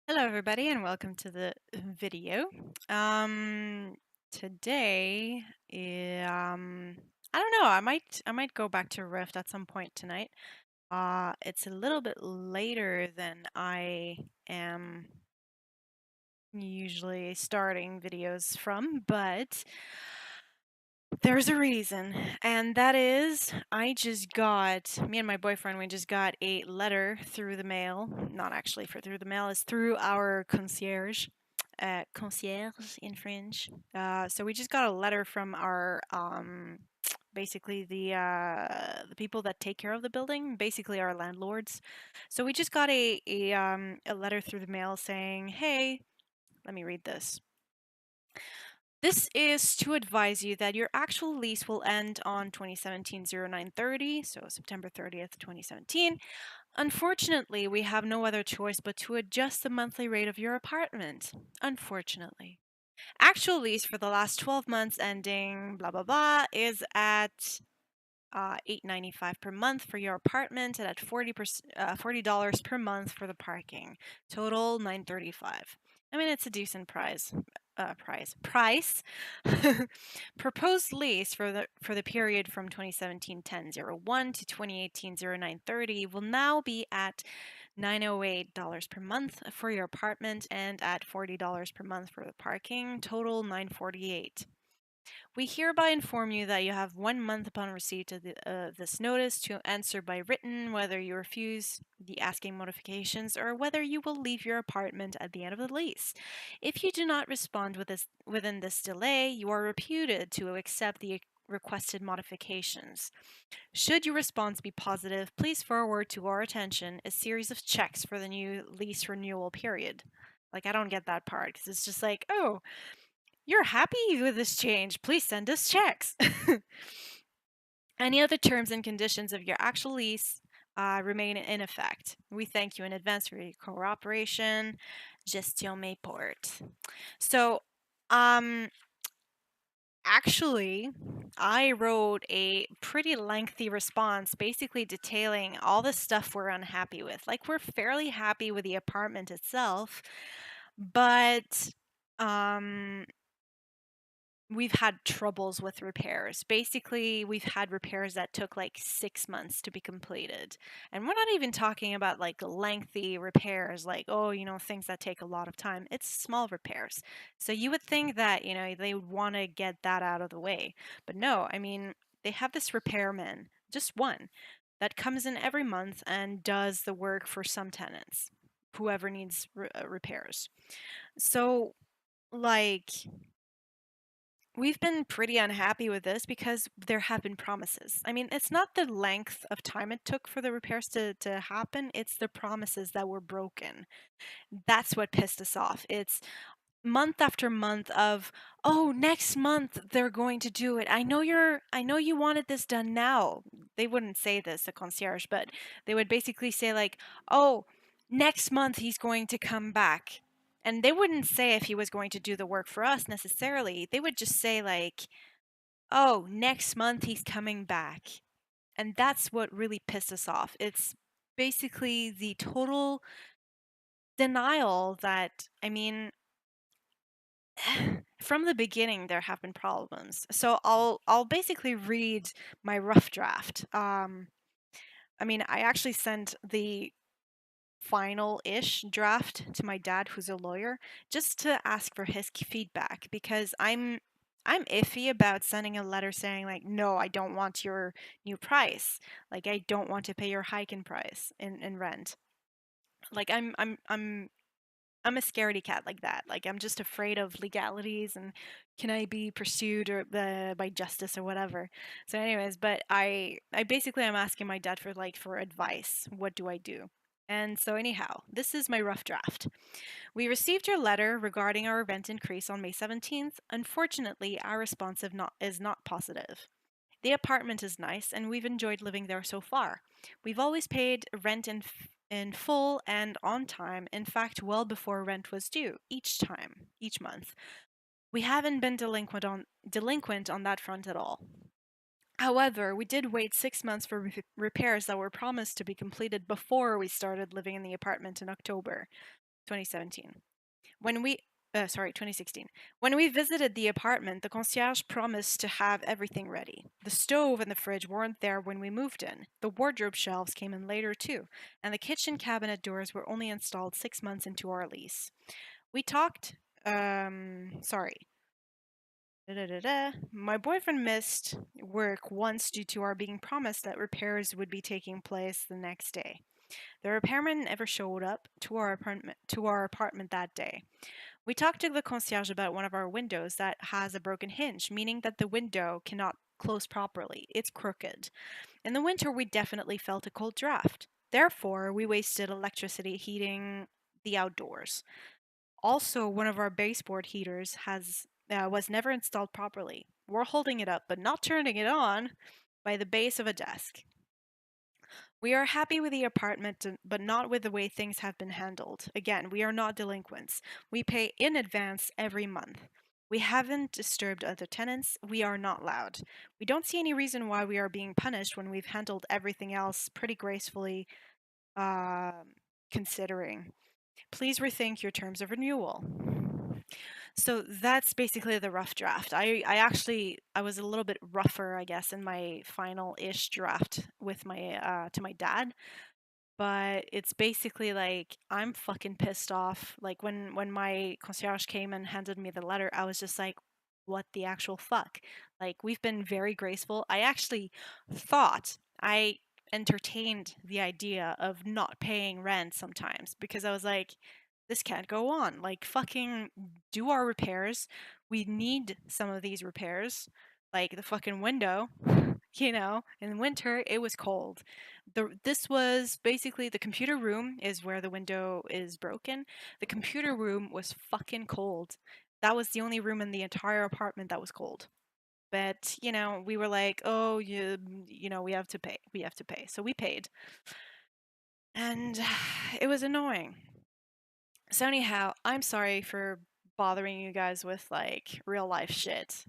Hello, everybody, and welcome to the video. Today, I don't know. I might go back to Rift at some point tonight. It's a little bit later than I am usually starting videos from, but there's a reason, and that is me and my boyfriend, we just got a letter through the mail. Not actually through the mail, it's through our concierge. Concierge in French. So we just got a letter from our basically the people that take care of the building, basically our landlords. So we just got a letter through the mail saying, "Hey, let me read this. This is to advise you that your actual lease will end on 2017-09/30, so September 30th, 2017. Unfortunately, we have no other choice but to adjust the monthly rate of your apartment. Unfortunately. Actual lease for the last 12 months ending blah blah blah is at $8.95 per month for your apartment and at $40 per month for the parking. Total $9.35. I mean, it's a decent price. Price. Proposed lease for the period from 2017-10/01 to 2018-09/30 will now be at $908 per month for your apartment and at $40 per month for the parking. Total $948. We hereby inform you that you have 1 month upon receipt of this notice to answer by written whether you refuse the asking modifications or whether you will leave your apartment at the end of the lease. If you do not respond within this delay, you are reputed to accept the requested modifications. Should your response be positive, please forward to our attention a series of checks for the new lease renewal period." Like, I don't get that part because it's just like, oh, you're happy with this change. Please send us checks. Any other terms and conditions of your actual lease remain in effect. We thank you in advance for your cooperation. Gestion Mayport. So, um, actually, I wrote a pretty lengthy response basically detailing all the stuff we're unhappy with. Like, we're fairly happy with the apartment itself, but um we've had troubles with repairs. Basically, we've had repairs that took like 6 months to be completed. And we're not even talking about like lengthy repairs, like, oh, things that take a lot of time. It's small repairs. So you would think that, they would want to get that out of the way. But no, I mean, they have this repairman, just one, that comes in every month and does the work for some tenants, whoever needs repairs. So, like, we've been pretty unhappy with this because there have been promises. I mean, it's not the length of time it took for the repairs to happen, it's the promises that were broken. That's what pissed us off. It's month after month of, "Oh, next month they're going to do it. I know you wanted this done now." They wouldn't say this, the concierge, but they would basically say like, "Oh, next month he's going to come back." And they wouldn't say if he was going to do the work for us necessarily. They would just say like, "Oh, next month he's coming back." And that's what really pissed us off. It's basically the total denial that, I mean, from the beginning there have been problems. So I'll basically read my rough draft. I mean, I actually sent the final-ish draft to my dad, who's a lawyer, just to ask for his feedback because I'm iffy about sending a letter saying like, "No, I don't want your new price. Like, I don't want to pay your hike in price in rent." Like, I'm a scaredy cat like that. Like, I'm just afraid of legalities and can I be pursued or by justice or whatever. So, anyways, but I basically I'm asking my dad for advice. What do I do? And so, anyhow, this is my rough draft. We received your letter regarding our rent increase on May 17th. Unfortunately, our response is not positive. The apartment is nice, and we've enjoyed living there so far. We've always paid rent in full and on time, in fact, well before rent was due, each month. We haven't been delinquent on that front at all. However, we did wait 6 months for repairs that were promised to be completed before we started living in the apartment in October. 2017. When we, sorry, 2016. When we visited the apartment, the concierge promised to have everything ready. The stove and the fridge weren't there when we moved in. The wardrobe shelves came in later too, and the kitchen cabinet doors were only installed 6 months into our lease. We talked, sorry. Da-da-da-da. My boyfriend missed work once due to our being promised that repairs would be taking place the next day. The repairman never showed up to our apartment that day. We talked to the concierge about one of our windows that has a broken hinge, meaning that the window cannot close properly. It's crooked. In the winter, we definitely felt a cold draft. Therefore, we wasted electricity heating the outdoors. Also, one of our baseboard heaters has was never installed properly. We're holding it up, but not turning it on, by the base of a desk. We are happy with the apartment, but not with the way things have been handled. Again, we are not delinquents. We pay in advance every month. We haven't disturbed other tenants. We are not loud. We don't see any reason why we are being punished when we've handled everything else pretty gracefully, considering. Please rethink your terms of renewal. So that's basically the rough draft. I was a little bit rougher, I guess, in my final-ish draft with my to my dad, but it's basically like I'm fucking pissed off. Like when my concierge came and handed me the letter, I was just like, what the actual fuck? Like we've been very graceful. I actually thought I entertained the idea of not paying rent sometimes because I was like, this can't go on. Like fucking do our repairs. We need some of these repairs. Like the fucking window, in winter it was cold. This was basically the computer room is where the window is broken. The computer room was fucking cold. That was the only room in the entire apartment that was cold. But, we were like, "Oh, we have to pay. We have to pay." So we paid. And it was annoying. So anyhow, I'm sorry for bothering you guys with like real life shit.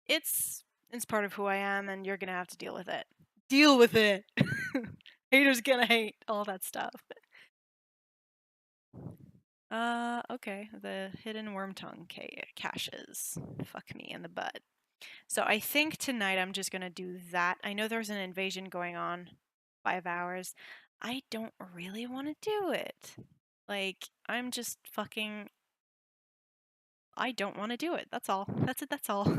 It's it's part of who I am and you're going to have to deal with it. Deal with it. Haters gonna hate all that stuff. Okay. The hidden worm tongue caches. Fuck me in the butt. So I think tonight I'm just gonna do that. I know there's an invasion going on. 5 hours. I don't really want to do it. Like, I'm just fucking. I don't want to do it. That's all. That's it. That's all.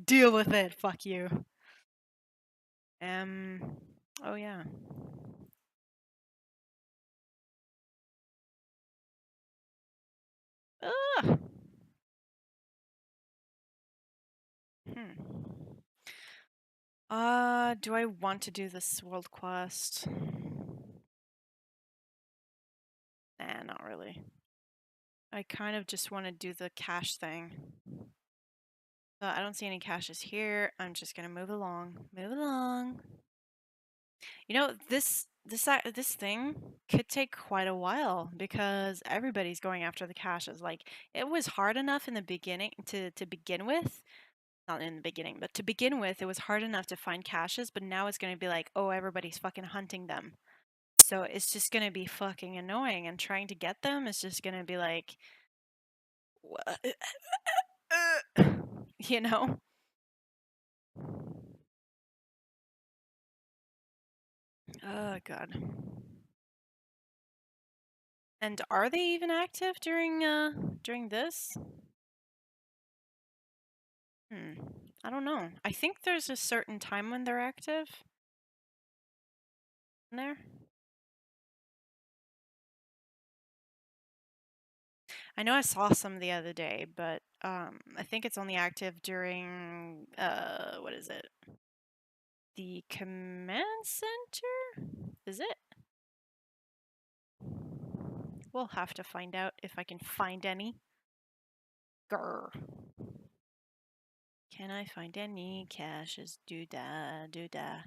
Deal with it. Fuck you. Um. Oh yeah. Ugh. Hmm. Do I want to do this world quest? Nah, not really. I kind of just want to do the cache thing. I don't see any caches here. I'm just gonna move along. Move along. This thing could take quite a while because everybody's going after the caches. Like it was hard enough in the beginning to begin with. Not in the beginning, but to begin with, it was hard enough to find caches, but now it's gonna be like, oh, everybody's fucking hunting them. So it's just gonna be fucking annoying, and trying to get them is just gonna be like, you know? Oh god. And are they even active during this? Hmm. I don't know. I think there's a certain time when they're active in there. I know I saw some the other day, but I think it's only active during what is it? The command center? Is it? We'll have to find out if I can find any. Grr. Can I find any caches? Do-da, do-da.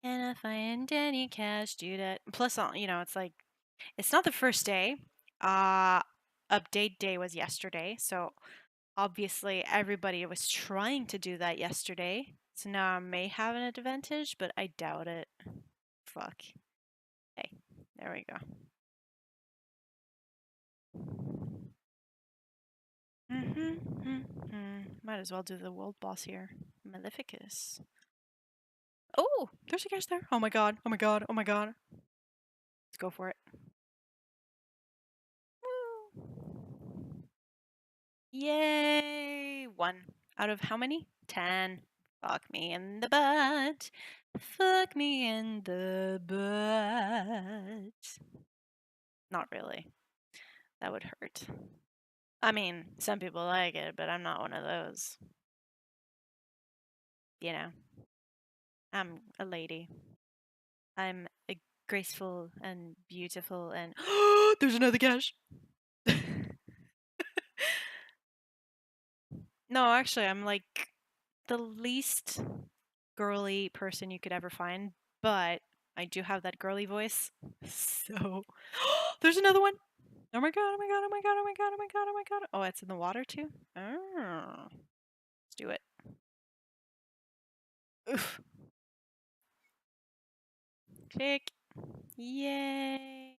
Can I find any cache? Do-da. Plus, it's like, it's not the first day. Uh, Update day was yesterday, so obviously everybody was trying to do that yesterday. So now I may have an advantage, but I doubt it. Fuck. Hey, there we go. Might as well do the world boss here. Maleficus. Oh, there's a guest there. Oh my god. Oh my god. Oh my god. Let's go for it. Woo. Yay! 1 out of how many? 10. Fuck me in the butt. Fuck me in the butt. Not really. That would hurt. I mean, some people like it, but I'm not one of those. You know, I'm a lady. I'm graceful and beautiful and there's another cache. No, actually, I'm like the least girly person you could ever find, but I do have that girly voice. So there's another one. Oh my god, oh my god, oh my god, oh my god, oh my god, oh my god. Oh, it's in the water too? Oh. Let's do it. Oof. Click. Yay.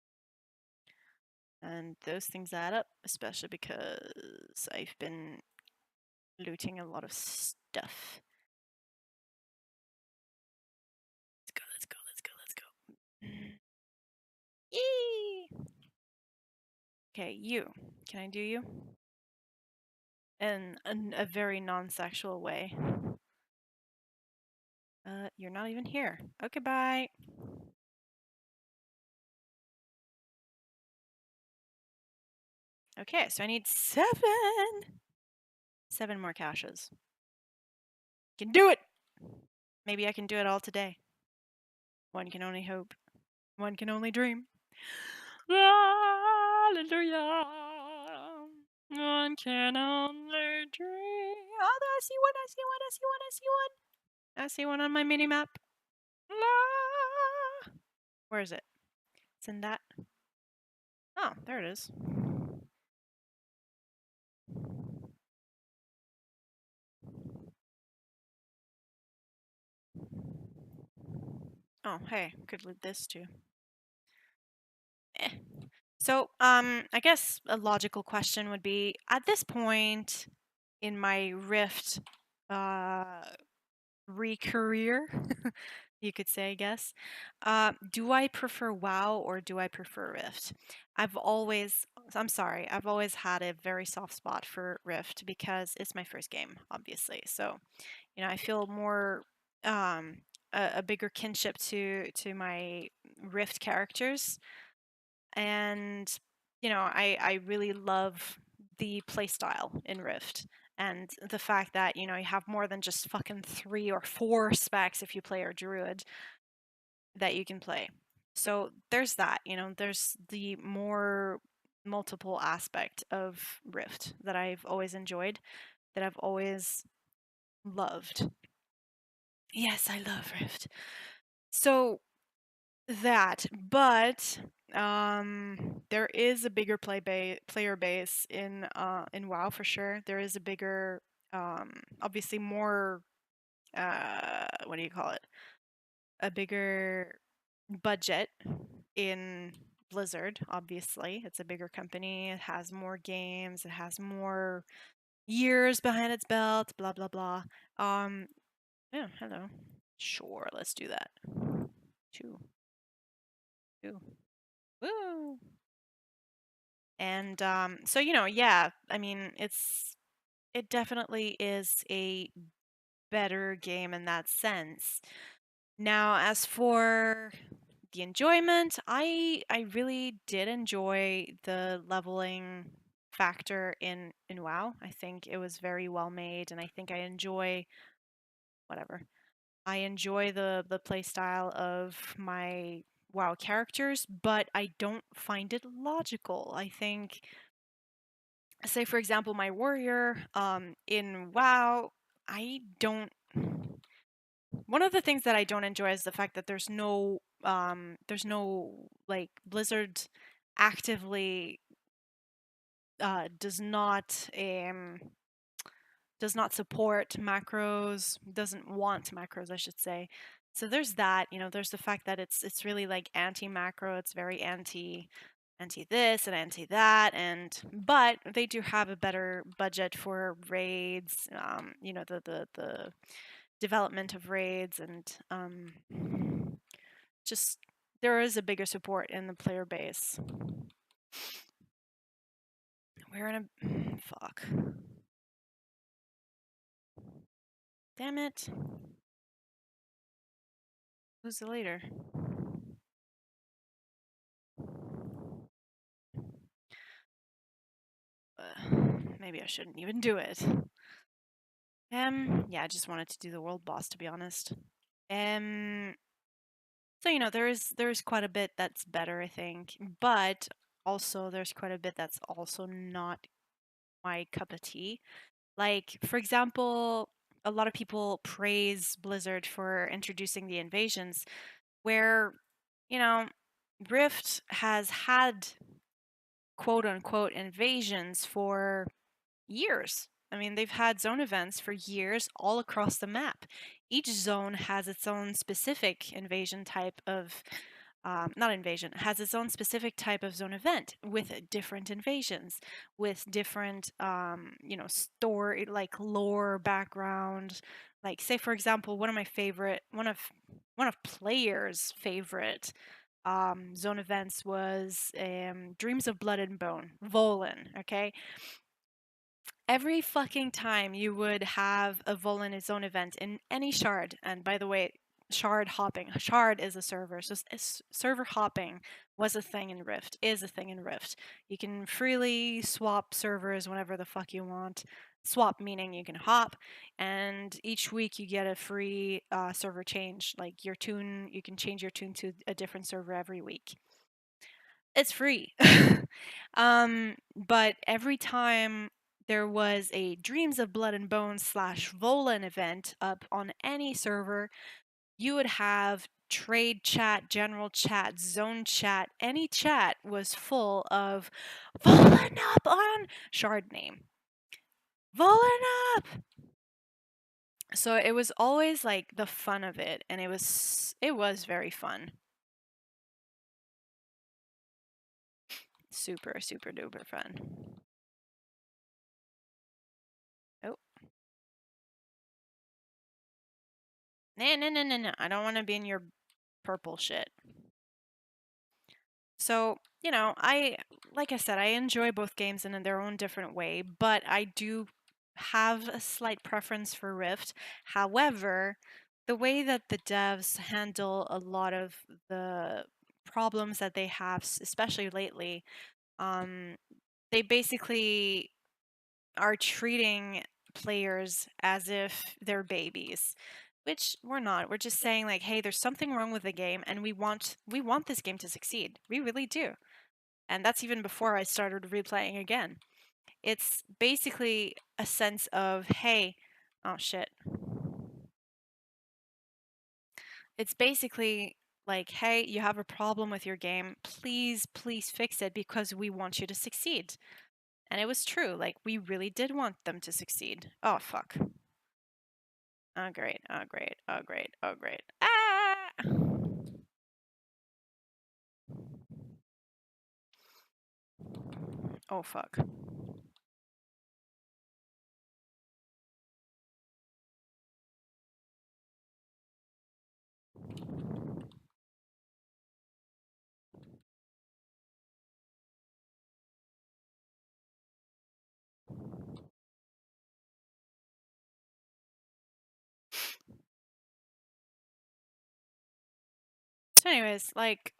And those things add up, especially because I've been looting a lot of stuff. Let's go, let's go, let's go, let's go. Yee! Okay, you. Can I do you? In a very non-sexual way. You're not even here. Okay, bye. Okay, so I need 7. 7 more caches. Can do it! Maybe I can do it all today. One can only hope. One can only dream. Hallelujah. One can only dream. Oh, I see one, I see one, I see one, I see one. I see one on my mini map. Where is it? It's in that. Oh, there it is. Oh, hey, could loot this too. So, I guess a logical question would be, at this point in my Rift re-career, you could say, I guess, do I prefer WoW or do I prefer Rift? I've always had a very soft spot for Rift because it's my first game, obviously. So, I feel more a bigger kinship to my Rift characters, and I really love the playstyle in Rift and the fact that you have more than just fucking 3 or 4 specs if you play a druid that you can play. So there's that, there's the more multiple aspect of Rift that I've always enjoyed, that I've always loved. Yes, I love Rift. So that, but there is a bigger player base in WoW for sure. There is a bigger, obviously more, what do you call it? A bigger budget in Blizzard. Obviously, it's a bigger company. It has more games. It has more years behind its belt. Blah blah blah. Yeah. Hello. Sure. Let's do that. Two. Woo. And so yeah, I mean, it definitely is a better game in that sense. Now, as for the enjoyment, I really did enjoy the leveling factor in WoW. I think it was very well made, and I think I enjoy whatever. I enjoy the play style of my WoW characters, but I don't find it logical. I think, say for example, my warrior in WoW, I don't. One of the things that I don't enjoy is the fact that there's no like Blizzard actively does not support macros, doesn't want macros, I should say. So there's that, there's the fact that it's really like anti macro, it's very anti anti this and anti that, but they do have a better budget for raids, you know, the development of raids, and just there is a bigger support in the player base. We're in a fuck. Damn it. Who's the leader? Maybe I shouldn't even do it. Yeah, I just wanted to do the world boss, to be honest. So you know, there's quite a bit that's better, I think, but also there's quite a bit that's also not my cup of tea. Like, for example, a lot of people praise Blizzard for introducing the invasions, where, you know, Rift has had quote unquote invasions for years. I mean, they've had zone events for years all across the map. Each zone has its own specific invasion type of, not invasion, has its own specific type of zone event with different invasions, with different, you know, story, like lore background. Like, say for example, one of players' favorite zone events was Dreams of Blood and Bone, Volan. Okay, every fucking time you would have a Volan its own event in any shard, and by the way, shard hopping. Shard is a server, so server hopping was a thing in Rift, is a thing in Rift. You can freely swap servers whenever the fuck you want. Swap meaning you can hop, and each week you get a free server change. Like your tune, you can change your tune to a different server every week. It's free. But every time there was a Dreams of Blood and Bones slash Volan event up on any server, you would have trade chat, general chat, zone chat, any chat was full of Volan up on shard name. Volan up! So it was always like the fun of it, and it was very fun. Super, super duper fun. Oh. No, no, no, no, no. I don't want to be in your purple shit. So, you know, like I said, I enjoy both games in their own different way, but I do have a slight preference for Rift. However, the way that the devs handle a lot of the problems that they have, especially lately, they basically are treating players as if they're babies, which we're not. We're just saying like, hey, there's something wrong with the game, and we want this game to succeed. We really do. And that's even before I started replaying again. It's basically a sense of, hey, oh shit. It's basically like, hey, you have a problem with your game. Please, please fix it because we want you to succeed. And it was true. Like, we really did want them to succeed. Oh, fuck. Oh, great. Oh, great. Oh, great. Oh, great. Ah! Oh, fuck. So anyways, like,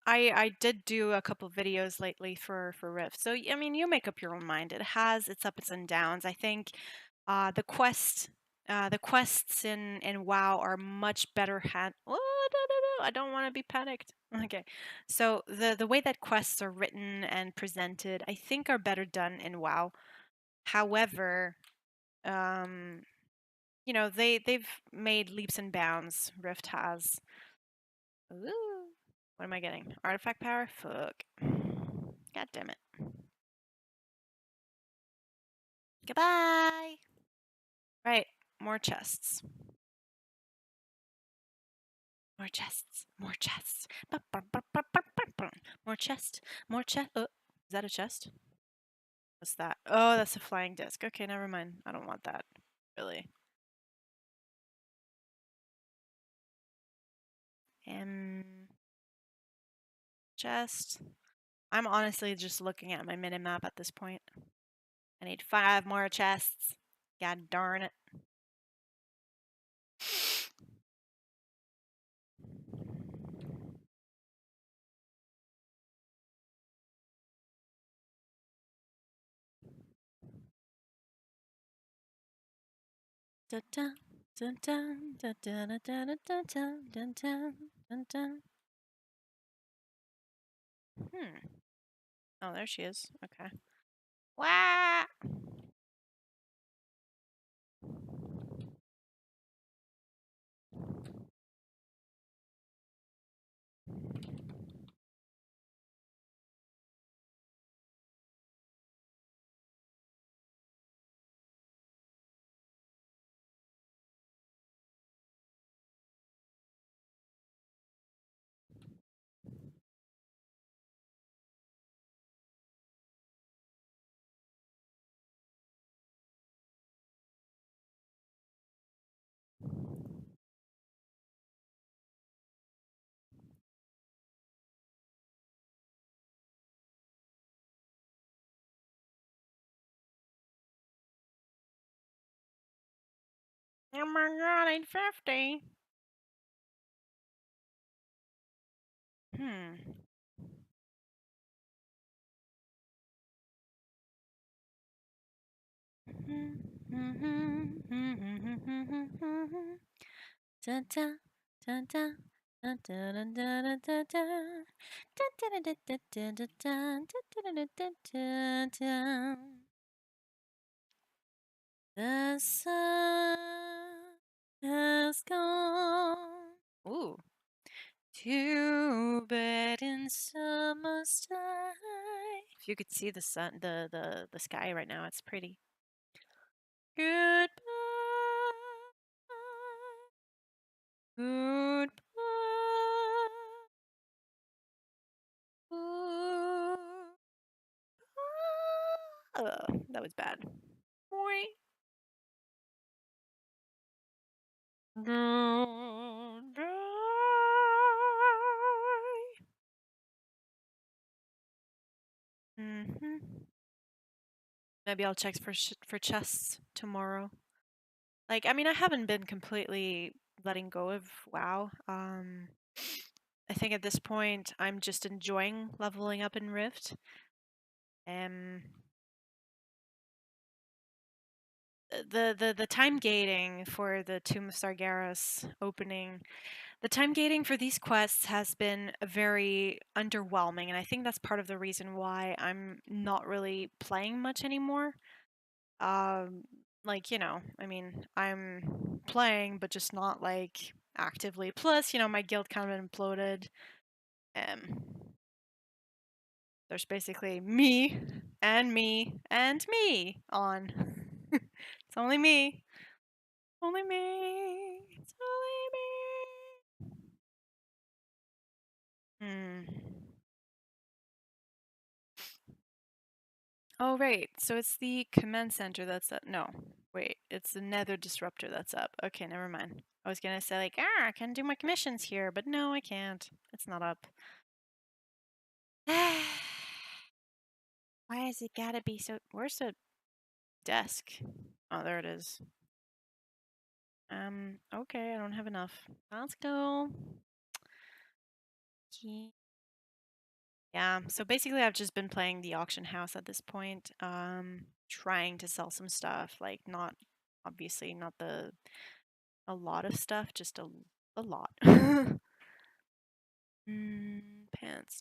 I did do a couple videos lately for Rift. So I mean, you make up your own mind. It has its ups and downs. I think the quests in WoW are much better Oh, no, I don't want to be panicked. Okay, so the way that quests are written and presented, I think, are better done in WoW. However, um, you know, they've made leaps and bounds. Rift has. Ooh. What am I getting? Artifact power? Fuck. God damn it. Goodbye! Right, more chests. More chests. More chests. More chest. More chest. Oh, is that a chest? What's that? Oh, that's a flying disc. Okay, never mind. I don't want that. Really. Chest. I'm honestly just looking at my minimap at this point. I need 5 more chests. God darn it. Dun dun dun dun dun dun dun dun dun dun dun dun dun. Oh, there she is. Okay. Wah! Oh my god, 850. Hmm. Dun dun dun dun. Dun dun dun dun dun dun. Dun dun dun dun dun dun dun. Dun dun dun dun dun. The sun has gone. Ooh. To bed in summer sky. If you could see the sun, the sky right now, it's pretty. Goodbye. Goodbye. That was bad. Boy. Goodbye. Maybe I'll check for chests tomorrow. Like, I mean, I haven't been completely letting go of WoW. I think at this point I'm just enjoying leveling up in Rift. The time gating for the Tomb of Sargeras opening, the time gating for these quests has been very underwhelming, and I think that's part of the reason why I'm not really playing much anymore. Like, I mean, I'm playing, but just not like actively. Plus, my guild kind of imploded. Um, there's basically me and me and me on. It's only me. Only me. It's only me. Oh, right. So it's the command center that's up. No, wait. It's the Nether Disruptor that's up. Okay, never mind. I was gonna say like, I can do my commissions here, but no, I can't. It's not up. Why has it gotta be so? Where's the desk? Oh, there it is. Okay, I don't have enough. Let's go. Yeah, so basically I've just been playing the auction house at this point, trying to sell some stuff, like not, obviously not a lot of stuff, just a lot. Pants.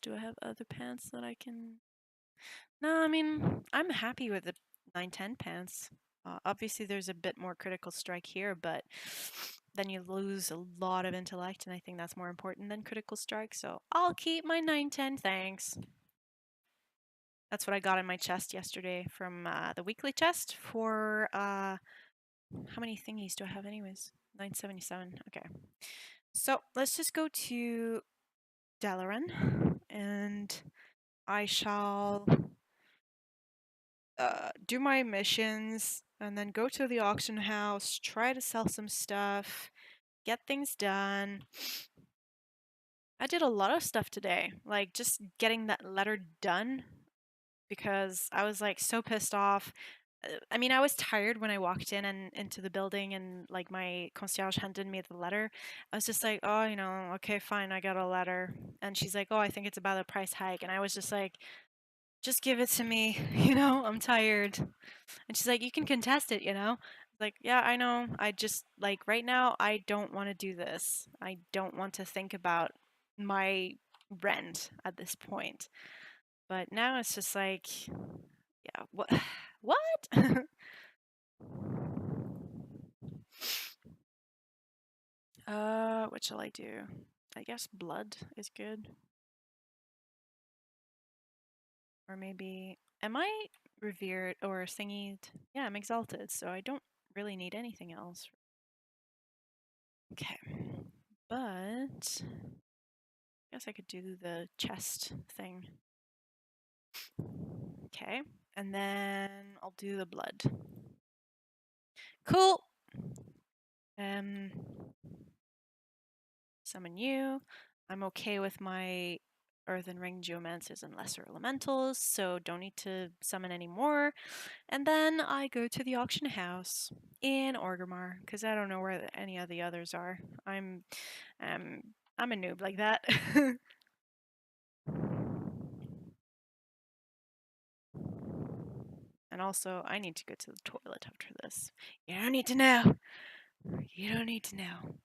Do I have other pants that I can? No, I mean, I'm happy with the 910 pants. Obviously, there's a bit more critical strike here, but then you lose a lot of intellect, and I think that's more important than critical strike, so I'll keep my 910, thanks. That's what I got in my chest yesterday from the weekly chest for, how many thingies do I have anyways? 977, okay. So let's just go to Dalaran and I shall do my missions and then go to the auction house, try to sell some stuff, get things done. I did a lot of stuff today, like just getting that letter done because I was like so pissed off. I mean, I was tired when I walked in and into the building and like my concierge handed me the letter. I was just like, oh, okay, fine, I got a letter. And she's like, oh, I think it's about a price hike. And I was just like, just give it to me, I'm tired. And she's like, you can contest it. Like, yeah, I know. I just, like, right now, I don't want to do this. I don't want to think about my rent at this point. But now it's just like, yeah, what? What? What shall I do? I guess blood is good. Or maybe, am I revered or thingied? Yeah, I'm exalted, so I don't really need anything else. Okay. But I guess I could do the chest thing. Okay. And then I'll do the blood. Cool. Um, summon you. I'm okay with my earthen ring geomancers and lesser elementals, so don't need to summon any more. And then I go to the auction house in Orgrimmar because I don't know where any of the others are. Um, I'm a noob like that. And also, I need to go to the toilet after this. You don't need to know. You don't need to know.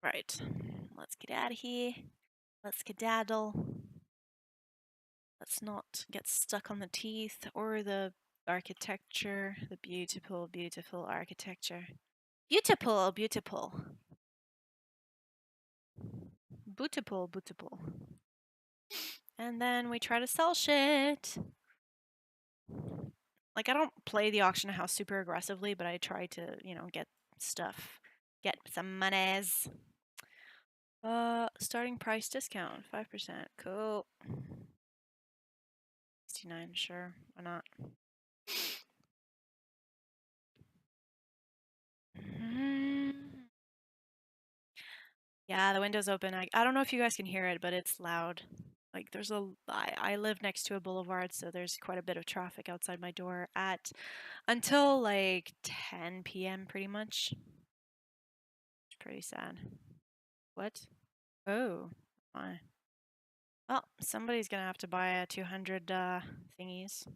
Right. Let's get out of here. Let's skedaddle. Let's not get stuck on the teeth or the architecture. The beautiful, beautiful architecture. Beautiful, beautiful. Beautiful, beautiful. And then we try to sell shit. Like, I don't play the auction house super aggressively, but I try to, get stuff. Get some monies. Starting price discount, 5%. Cool. 69, sure. Why not? Yeah, the window's open. I don't know if you guys can hear it, but it's loud. Like I live next to a boulevard, so there's quite a bit of traffic outside my door at until like 10 p.m. pretty much. It's pretty sad. What? Oh, my. Well, somebody's gonna have to buy a 200 thingies.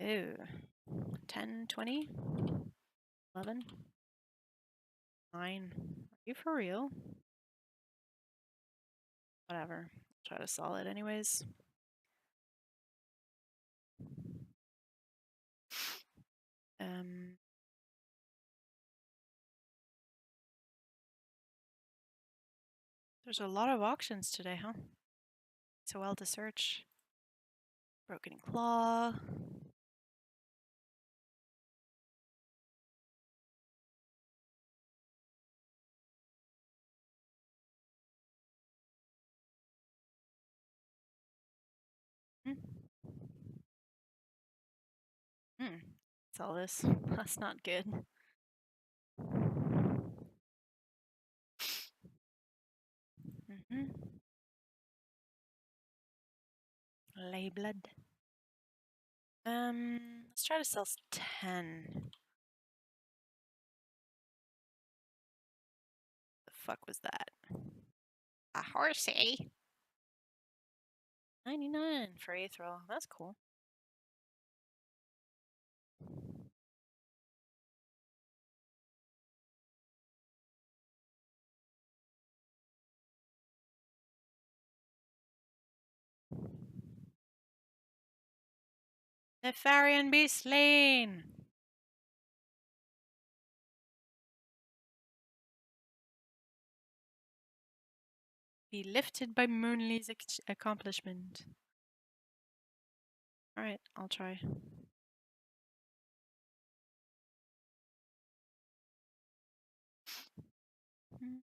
Ooh. 10, 20, 11, 9. Are you for real? Whatever. Try to sell it anyways. Um, there's a lot of auctions today, huh? So well to search. Broken Claw. Hmm. Hmm. Sell this. That's not good. Mm-hmm. Lay blood. Let's try to sell 10. The fuck was that? A horsey. 99 for Aethril. That's cool. Nefarian be slain. Be lifted by Moonly's accomplishment. Alright, I'll try. Mm-hmm.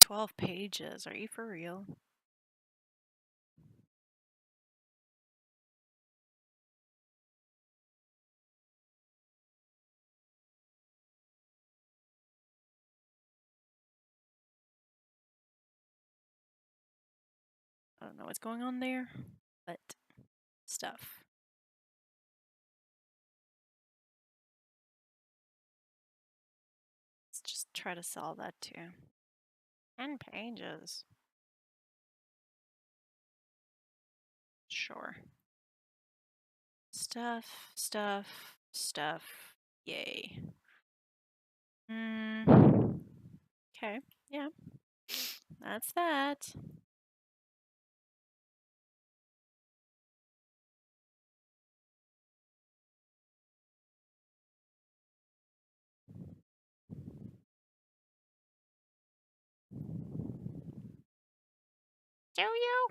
12 pages. Are you for real? I don't know what's going on there, but stuff. Let's just try to solve that too. 10 pages. Sure. Stuff, stuff, stuff. Yay. Okay, yeah. That's that. Do you?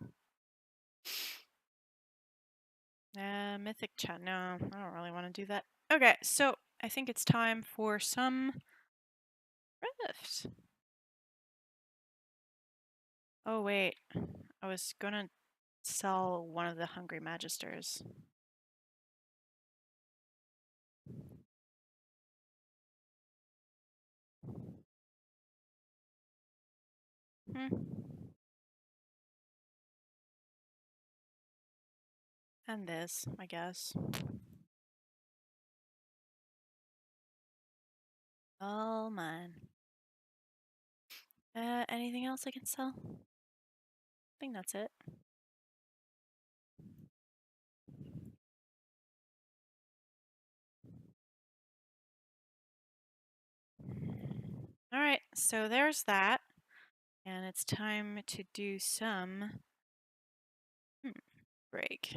Mythic chat. No, I don't really want to do that. Okay, so I think it's time for some Rift. Oh, wait. I was gonna sell one of the Hungry Magisters. Hmm. And this, I guess. All mine. Anything else I can sell? I think that's it. Alright, so there's that. And it's time to do some break.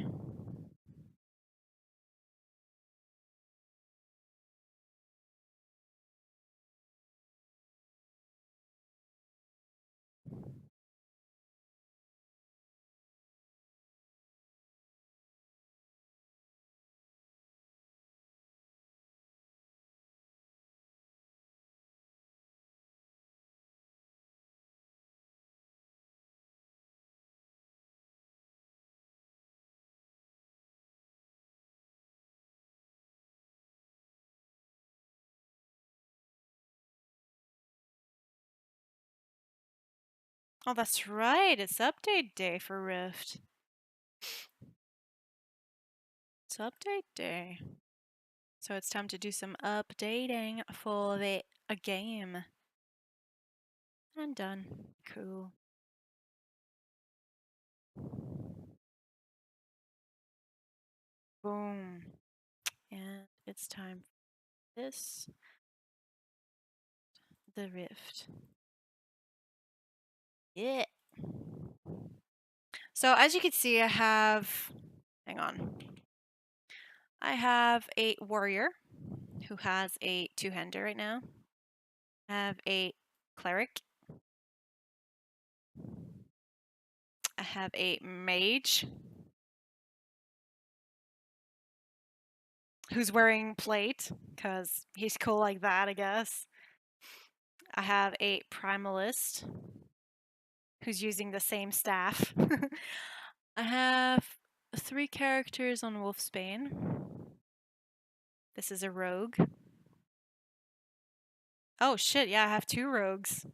Oh, that's right. It's update day for Rift. It's update day. So it's time to do some updating for the game. And done. Cool. Boom. And it's time for this. The Rift. Yeah. So as you can see, I have, hang on. I have a warrior who has a two-hander right now. I have a cleric. I have a mage who's wearing plate because he's cool like that, I guess. I have a primalist who's using the same staff. I have 3 characters on Wolfsbane. This is a rogue. Oh shit, yeah, I have 2 rogues.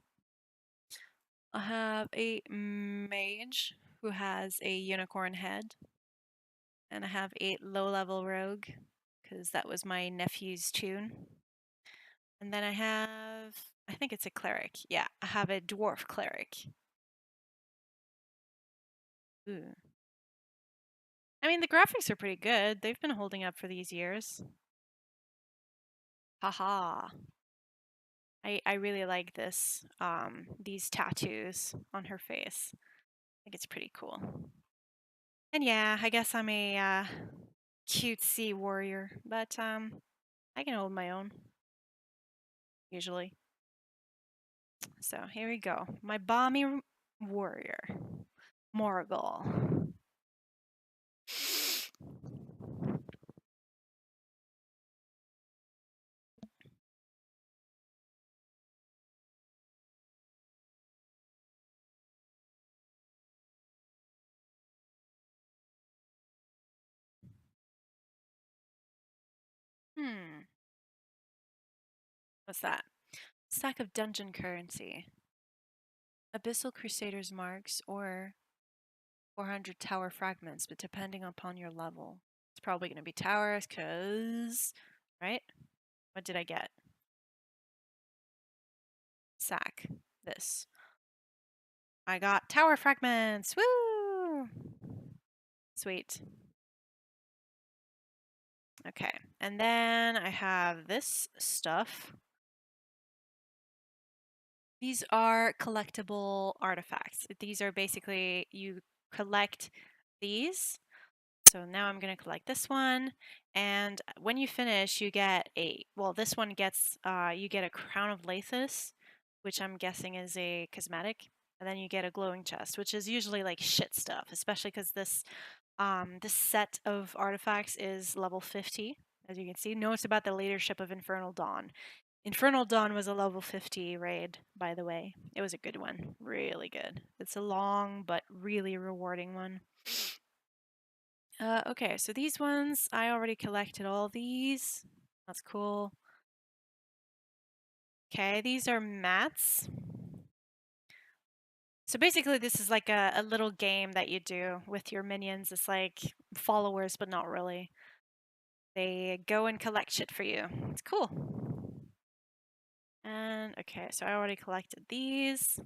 I have a mage who has a unicorn head. And I have a low-level rogue, because that was my nephew's tune. And then I have, I think it's a cleric. Yeah, I have a dwarf cleric. Ooh. I mean, the graphics are pretty good. They've been holding up for these years. Haha. I really like this, these tattoos on her face. I think it's pretty cool. And yeah, I guess I'm a cutesy warrior, but I can hold my own, usually. So here we go. My balmy warrior, Morgul. Hmm, what's that? Stack of dungeon currency. Abyssal Crusaders marks or 400 tower fragments, but depending upon your level. It's probably going to be towers, because... Right? What did I get? Sack. This. I got tower fragments! Woo! Sweet. Okay, and then I have this stuff. These are collectible artifacts. These are basically, you collect these. So now I'm going to collect this one. And when you finish, you get well, this one gets, you get a Crown of Lathis, which I'm guessing is a cosmetic. And then you get a glowing chest, which is usually like shit stuff, especially because this set of artifacts is level 50, as you can see. Notes about the leadership of Infernal Dawn. Infernal Dawn was a level 50 raid, by the way. It was a good one. Really good. It's a long but really rewarding one. Okay, so these ones, I already collected all these. That's cool. Okay, these are mats. So basically this is like a little game that you do with your minions. It's like followers, but not really. They go and collect shit for you. It's cool. And okay, so I already collected these.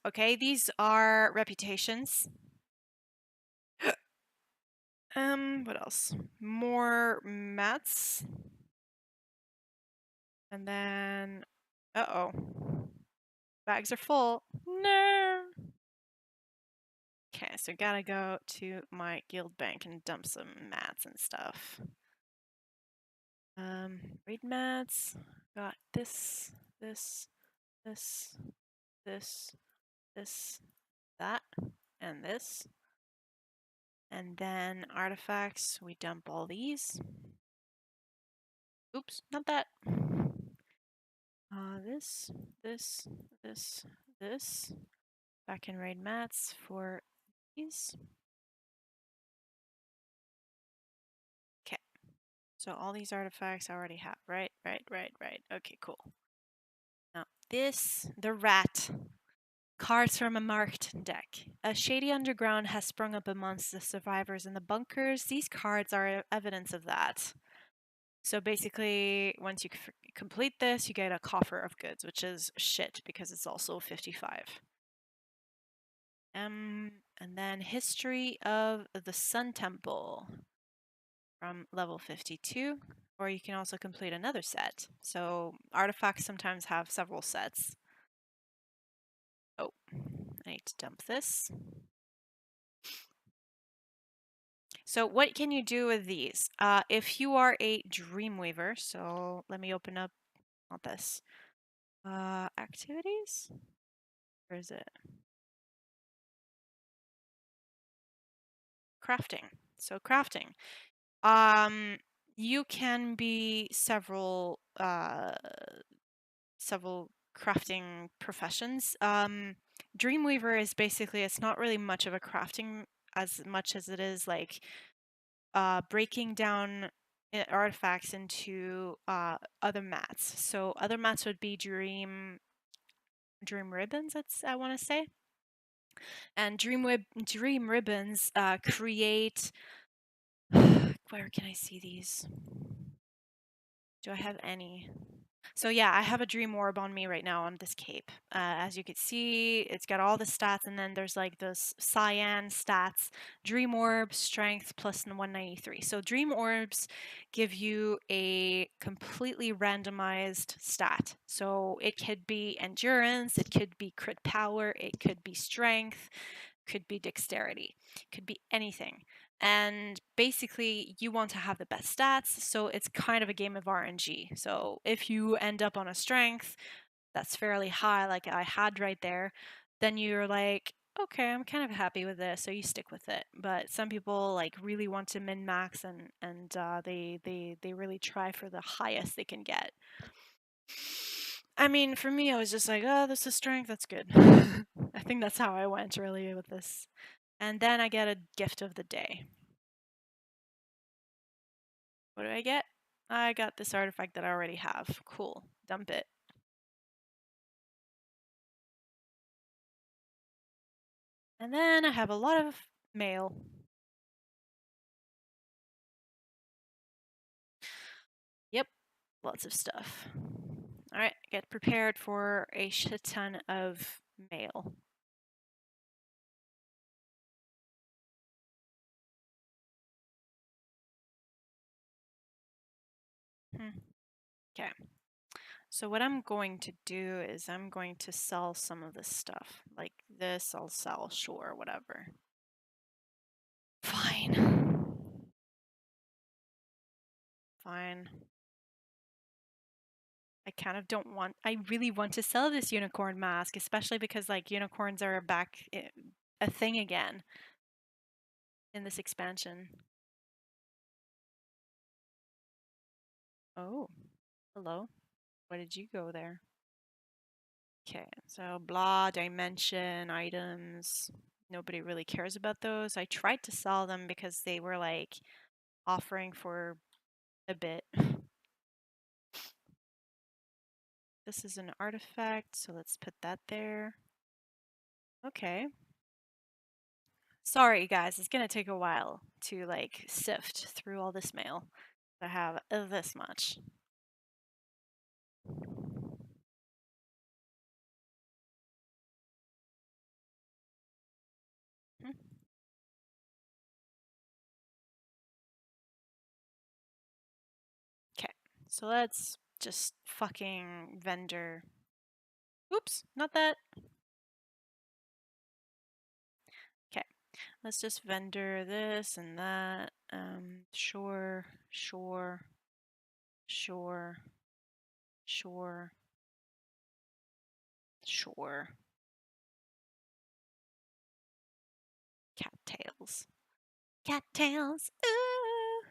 Okay, these are reputations. What else? More mats. And then, uh-oh. Bags are full. No. Okay, so gotta go to my guild bank and dump some mats and stuff. Raid mats. Got this, this, this, this, this, that, and this. And then artifacts, we dump all these. Oops, not that. This, this. Back in raid mats for these. Okay. So all these artifacts I already have. Right. Okay, cool. Now this, the rat. Cards from a marked deck. A shady underground has sprung up amongst the survivors in the bunkers. These cards are evidence of that. So basically, once you complete this, you get a coffer of goods, which is shit because it's also 55. And then History of the Sun Temple from level 52, or you can also complete another set. So artifacts sometimes have several sets. Oh, I need to dump this. So what can you do with these? If you are a Dreamweaver, so let me open up, not this, activities? Where is it? Crafting. So crafting. You can be several crafting professions. Dreamweaver is basically, it's not really much of a crafting as much as it is like breaking down artifacts into other mats. So other mats would be dream ribbons, I want to say. And dream ribbons create. Where can I see these? Do I have any? So yeah, I have a dream orb on me right now on this cape. As you can see, it's got all the stats, and then there's like those cyan stats. Dream orb, strength plus 193. So dream orbs give you a completely randomized stat. So it could be endurance, it could be crit power, it could be strength, could be dexterity, could be anything. And basically, you want to have the best stats, so it's kind of a game of RNG. So if you end up on a strength that's fairly high, like I had right there, then you're like, okay, I'm kind of happy with this, so you stick with it. But some people like really want to min max, and they really try for the highest they can get. I mean, for me, I was just like, oh, this is strength, that's good. I think that's how I went really with this. And then I get a gift of the day. What do I get? I got this artifact that I already have. Cool. Dump it. And then I have a lot of mail. Yep, lots of stuff. Alright, get prepared for a shit ton of mail. Okay. So what I'm going to do is I'm going to sell some of this stuff. Like this I'll sell, sure, whatever. Fine. Fine. I kind of don't want, I really want to sell this unicorn mask, especially because like unicorns are back a thing again in this expansion. Oh, hello. Why did you go there? Okay, so blah, dimension, items. Nobody really cares about those. I tried to sell them because they were like offering for a bit. This is an artifact, so let's put that there. Okay. Sorry guys, it's gonna take a while to like sift through all this mail. I have this much. Hmm. Okay, so let's just fucking vendor. Oops, not that. Okay, let's just vendor this and that. Sure, sure, sure, sure, sure. Cattails. Cattails. Ooh.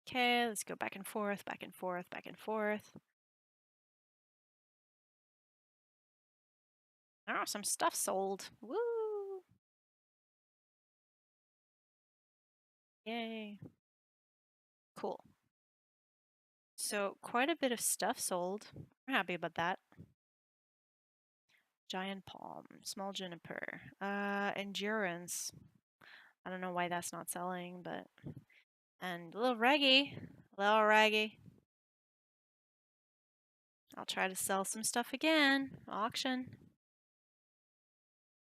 Okay, let's go back and forth, back and forth, back and forth. Oh, some stuff sold. Woo! Yay. Cool. So quite a bit of stuff sold. I'm happy about that. Giant palm, small juniper, endurance. I don't know why that's not selling, but and a little raggy, little raggy. I'll try to sell some stuff again. Auction.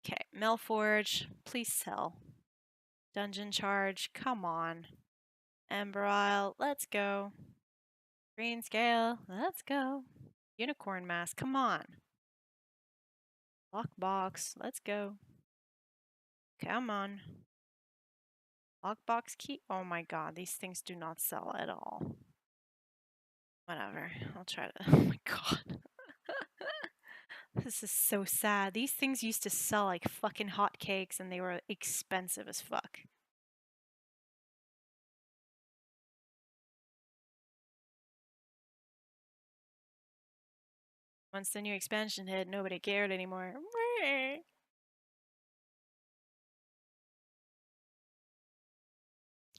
Okay, Melforge, please sell. Dungeon charge, come on. Ember Isle, let's go. Green scale, let's go. Unicorn mask, come on. Lockbox, let's go. Come on. Lockbox key, oh my god, these things do not sell at all. Whatever, I'll try to, oh my god. This is so sad. These things used to sell like fucking hotcakes and they were expensive as fuck. Once the new expansion hit, nobody cared anymore.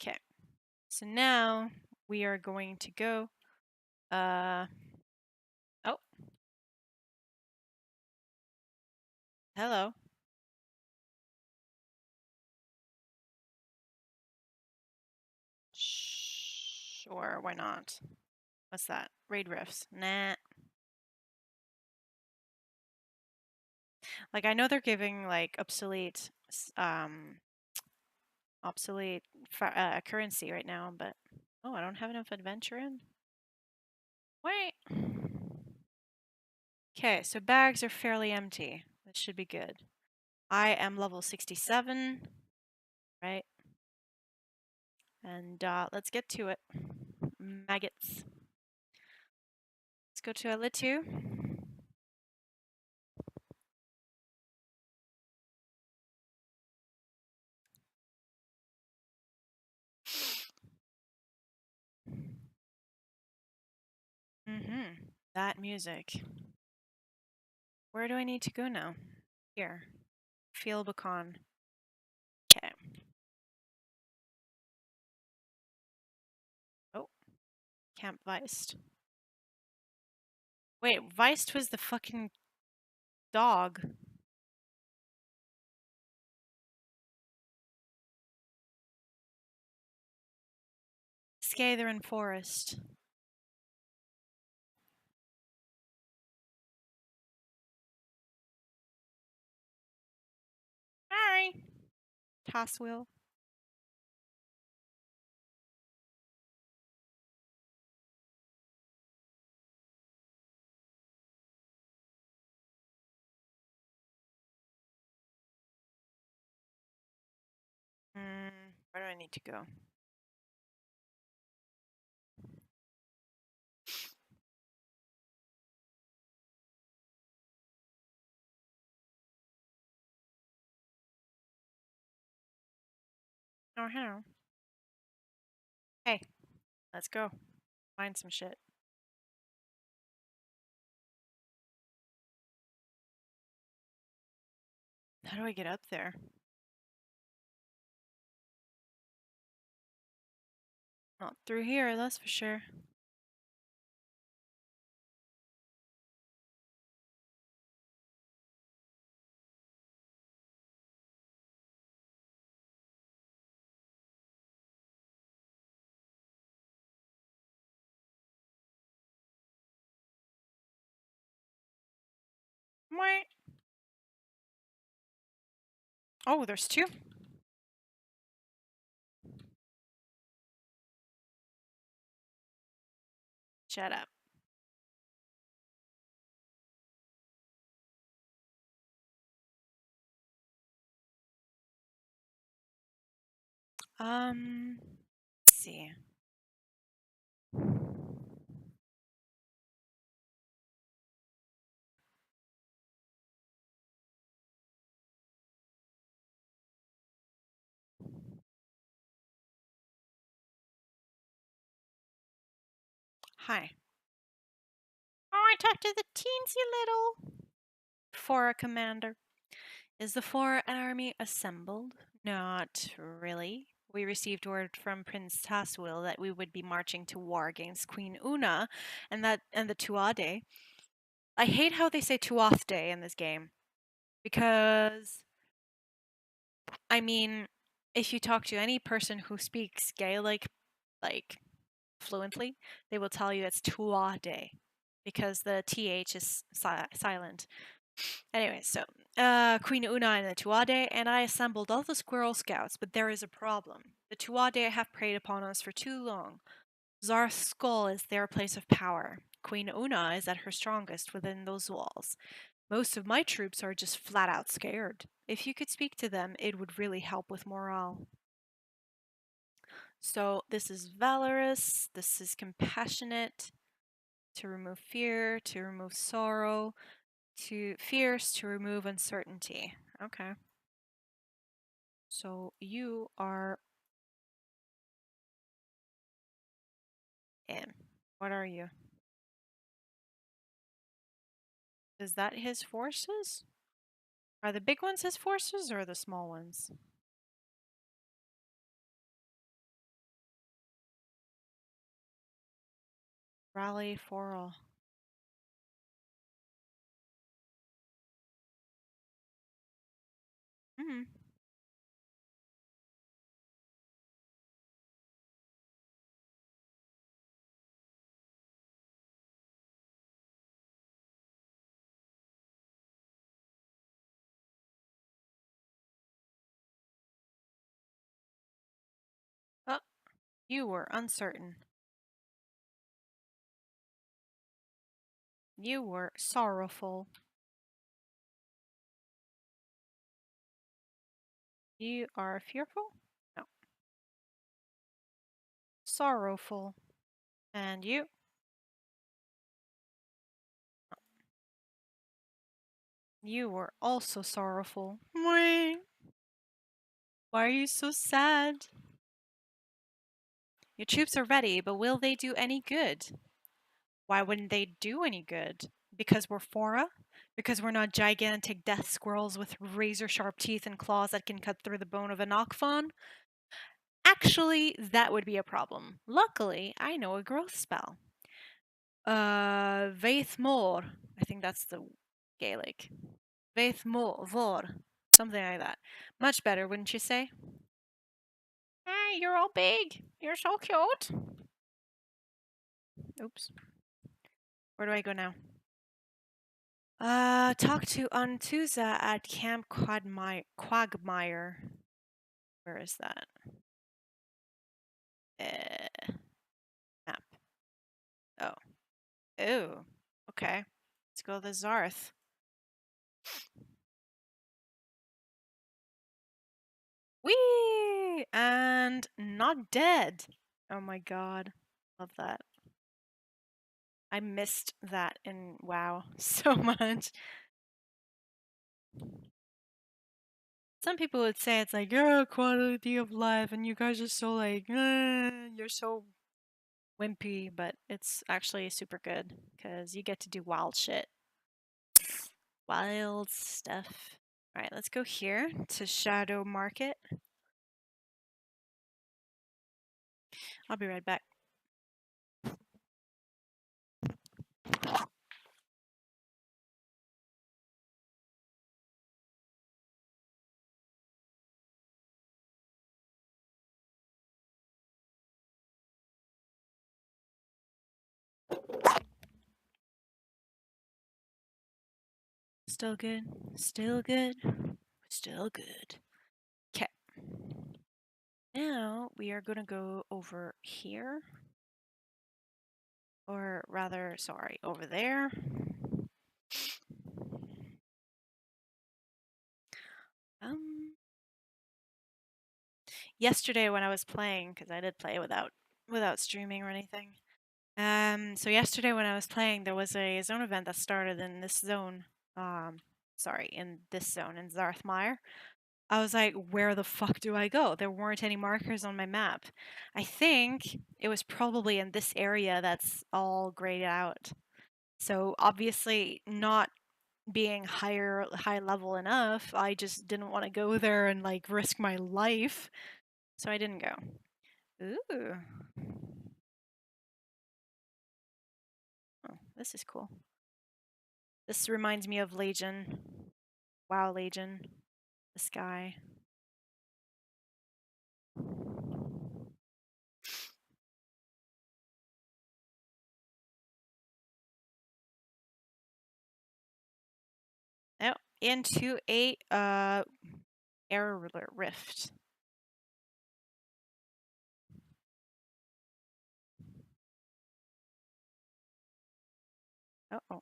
Okay, so now we are going to go. Oh, hello. Sure, why not? What's that? Raid rifts. Nah. Like, I know they're giving, like, obsolete currency right now, but... Oh, I don't have enough adventure in? Wait. Okay, so bags are fairly empty. That should be good. I am level 67, right? And let's get to it. Maggots. Let's go to Alitu. That music. Where do I need to go now? Here. Feel Beacon. Okay. Oh, Camp Weist. Wait, Weist was the fucking dog. Scathern Forest. Hi. Tosswheel. Where do I need to go? Oh, hello. Hey, let's go. Find some shit. How do I get up there? Not through here, that's for sure. Wait. Oh, there's two. Shut up. Let's see. Hi. Oh, I talked to the teensy little Fora commander. Is the Fora army assembled? Not really. We received word from Prince Taswil that we would be marching to war against Queen Una and the Tuatha. I hate how they say Tuatha in this game because I mean, if you talk to any person who speaks Gaelic like fluently, they will tell you it's Tuatha because the th is silent. Anyway, so Queen Una and the Tuatha and I assembled all the Squirrel Scouts, but there is a problem. The Tuatha have preyed upon us for too long. Zarth's skull is their place of power. Queen Una is at her strongest within those walls. Most of my troops are just flat out scared. If you could speak to them, it would really help with morale. So this is valorous, this is compassionate, to remove fear, to remove sorrow, to fierce, to remove uncertainty. Okay. So you are in. What are you? Is that his forces? Are the big ones his forces or the small ones? Raleigh Forel. Hmm. You were uncertain. You were sorrowful. You are fearful? No. Sorrowful. And you? You were also sorrowful. Why are you so sad? Your troops are ready, but will they do any good? Why wouldn't they do any good? Because we're Fora? Because we're not gigantic death squirrels with razor-sharp teeth and claws that can cut through the bone of a Nokphon? Actually, that would be a problem. Luckily, I know a growth spell. Veith Mor. I think that's the Gaelic. Veith Mor. Vor. Something like that. Much better, wouldn't you say? Hey, you're all big. You're so cute. Oops. Where do I go now? Talk to Antuza at Camp Quagmire. Where is that? Map. Oh. Ooh. Okay. Let's go to the Zarth. Whee! And not dead. Oh my god. Love that. I missed that in WoW so much. Some people would say it's like, yeah, quality of life, and you guys are so like, you're so wimpy, but it's actually super good because you get to do wild shit. Wild stuff. Alright, let's go here to Shadow Market. I'll be right back. Still good. Still good. Still good. Okay. Now we are gonna go over here. Or rather, sorry, over there. Yesterday when I was playing, because I did play without streaming or anything. So yesterday when I was playing, there was a zone event that started in this zone. In this zone in Zarthmire. I was like, where the fuck do I go? There weren't any markers on my map. I think it was probably in this area that's all grayed out. So obviously not being high level enough, I just didn't want to go there and like risk my life. So I didn't go. Ooh. Oh, this is cool. This reminds me of Legion. WoW Legion. The sky. Oh, into a air rift. Uh-oh.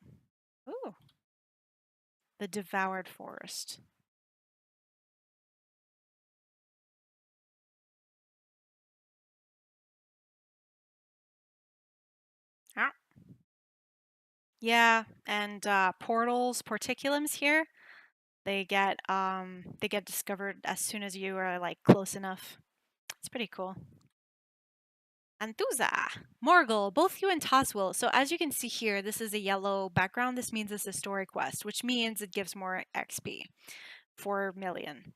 Ooh. The devoured forest. Ah. Yeah, and portals, porticulums here, they get discovered as soon as you are like close enough. It's pretty cool. Antuza, Morgul, both you and Toswil. So as you can see here, this is a yellow background. This means it's a story quest, which means it gives more XP. 4 million.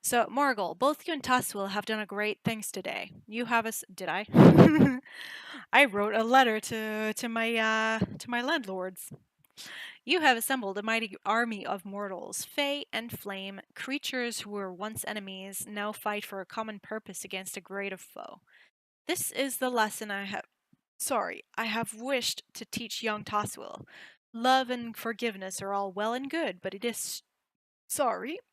So Morgul, both you and Toswil have done a great things today. You have us. Did I? I wrote a letter to my landlords. You have assembled a mighty army of mortals, Fae and Flame, creatures who were once enemies, now fight for a common purpose against a greater foe. This is the lesson I have wished to teach young Toswil. Love and forgiveness are all well and good, but it is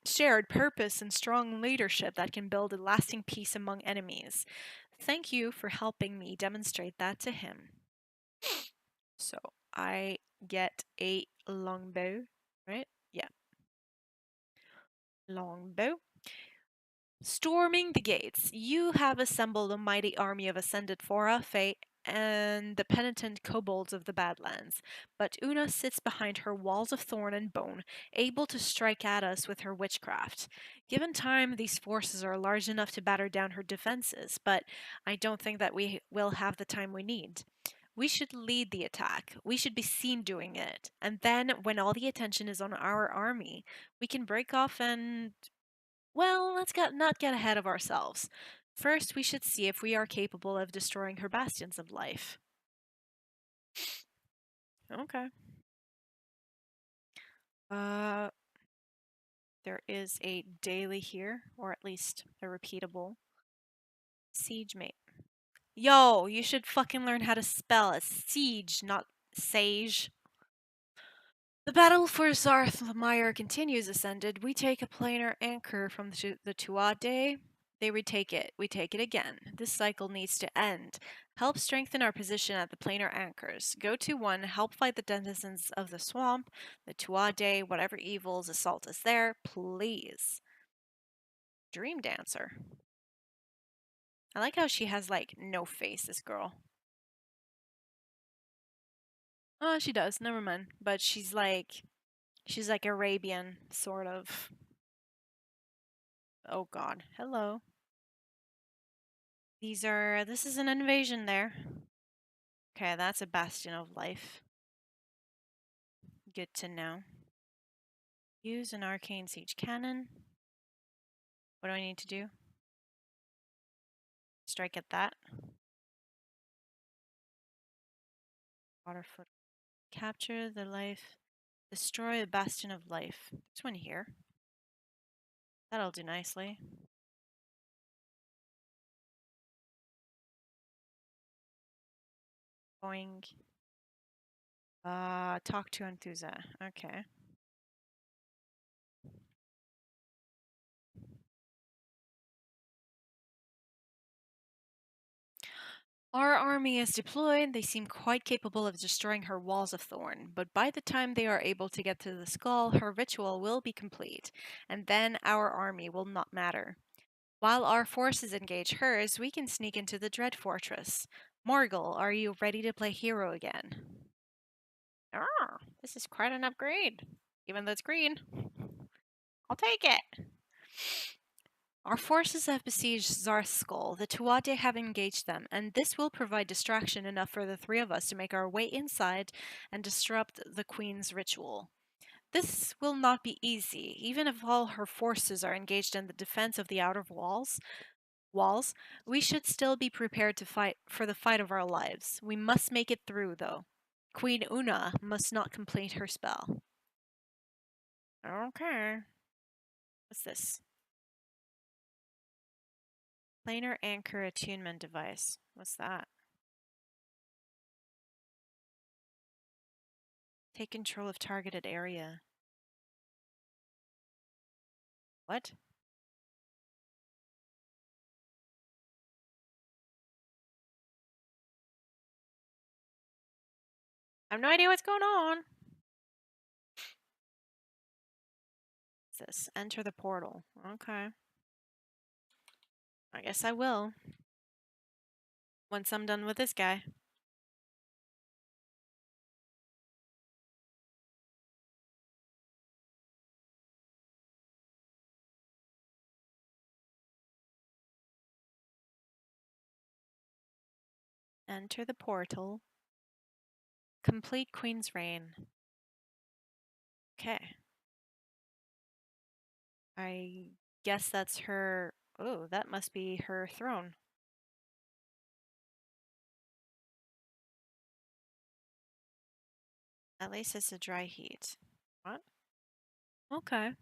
shared purpose and strong leadership that can build a lasting peace among enemies. Thank you for helping me demonstrate that to him. So I get a longbow, right? Yeah, longbow. Storming the gates, you have assembled a mighty army of ascended Fora, Fae, and the penitent kobolds of the Badlands. But Una sits behind her walls of thorn and bone, able to strike at us with her witchcraft. Given time, these forces are large enough to batter down her defenses, but I don't think that we will have the time we need. We should lead the attack. We should be seen doing it. And then, when all the attention is on our army, we can break off and, well, not get ahead of ourselves. First, we should see if we are capable of destroying her bastions of life. Okay. Uh, there is a daily here, or at least a repeatable siege mate. Yo, you should fucking learn how to spell a siege, not sage. The battle for Zarthmire continues, Ascended. We take a planar anchor from the Tuatha. They retake it. We take it again. This cycle needs to end. Help strengthen our position at the planar anchors. Go to 1, help fight the denizens of the swamp, the Tuatha, whatever evils assault us there, please. Dream Dancer. I like how she has, like, no face, this girl. Oh, she does. Never mind. But she's like Arabian, sort of. Oh god. Hello. This is an invasion there. Okay, that's a bastion of life. Good to know. Use an arcane siege cannon. What do I need to do? Strike at that. Waterfoot. Capture the life. Destroy a bastion of life. This one here. That'll do nicely. Boing. Talk to Anthusa. Okay. Our army is deployed. They seem quite capable of destroying her walls of thorn, but by the time they are able to get to the skull, her ritual will be complete, and then our army will not matter. While our forces engage hers, we can sneak into the Dread Fortress. Morgul, are you ready to play hero again? Ah, this is quite an upgrade. Even though it's green. I'll take it. Our forces have besieged Zarth's skull. The Tuatha have engaged them, and this will provide distraction enough for the 3 of us to make our way inside and disrupt the Queen's ritual. This will not be easy, even if all her forces are engaged in the defense of the outer walls, we should still be prepared to fight for the fight of our lives. We must make it through, though. Queen Una must not complete her spell. Okay. What's this? Planar anchor attunement device. What's that? Take control of targeted area. What? I have no idea what's going on. What's this? Enter the portal. Okay. I guess I will. Once I'm done with this guy. Enter the portal. Complete Queen's Reign. Okay. I guess that's her. Oh, that must be her throne. At least it's a dry heat. What? Okay.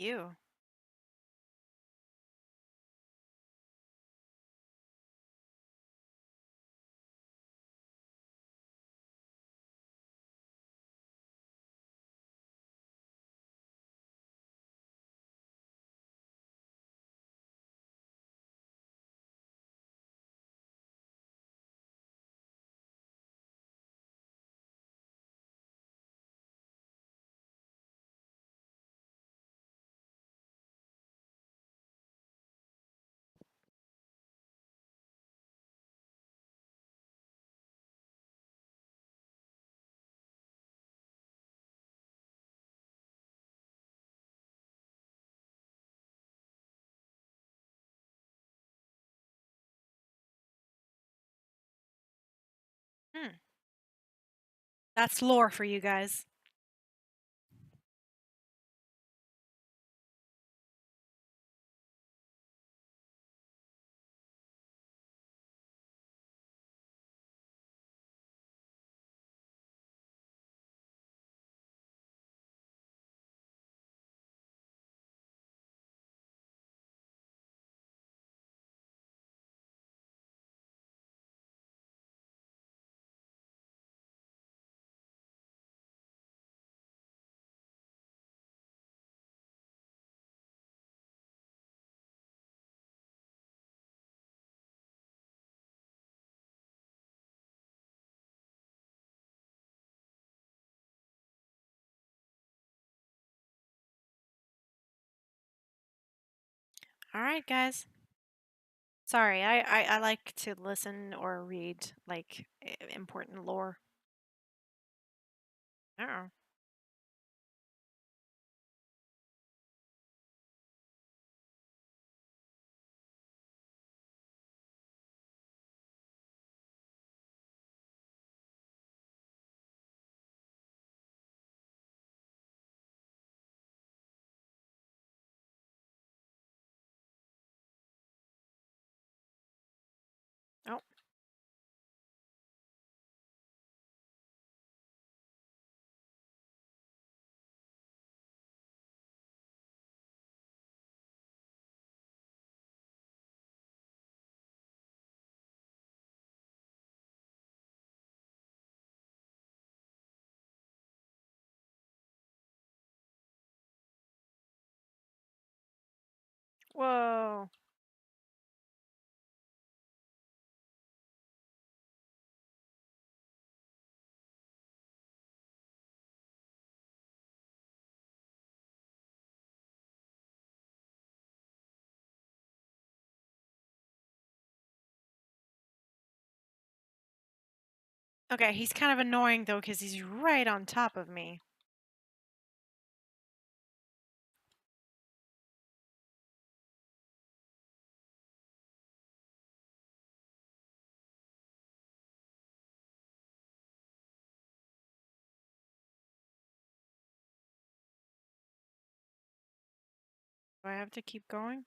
Ew. Hmm. That's lore for you guys. All right, guys. Sorry, I like to listen or read like important lore. Oh. Oh. Whoa. Okay, he's kind of annoying though because he's right on top of me. Do I have to keep going?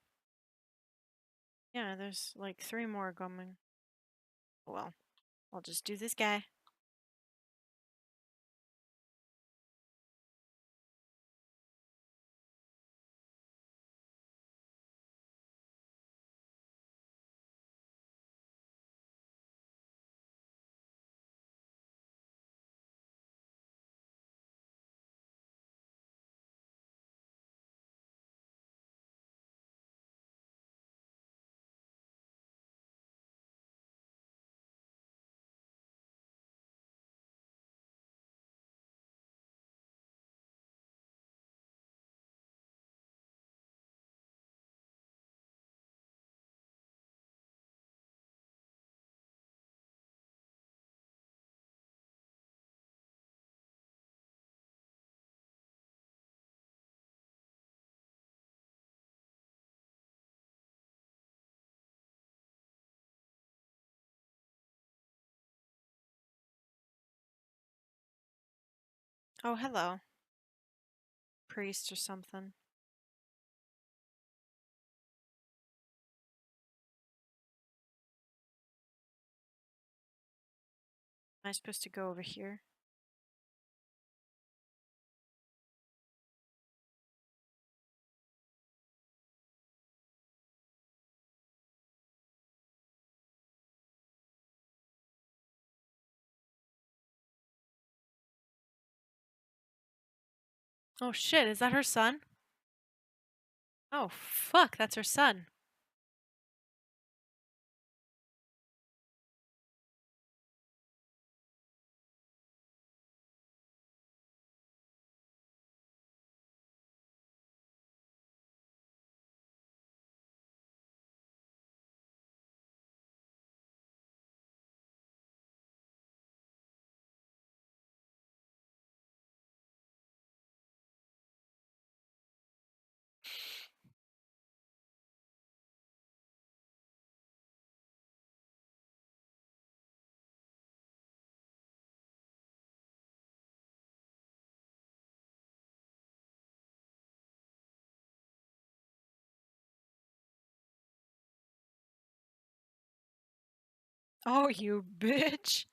Yeah, there's like 3 more coming. Well, I'll just do this guy. Oh, hello. Priest or something. Am I supposed to go over here? Oh shit, is that her son? Oh fuck, that's her son. Oh, you bitch.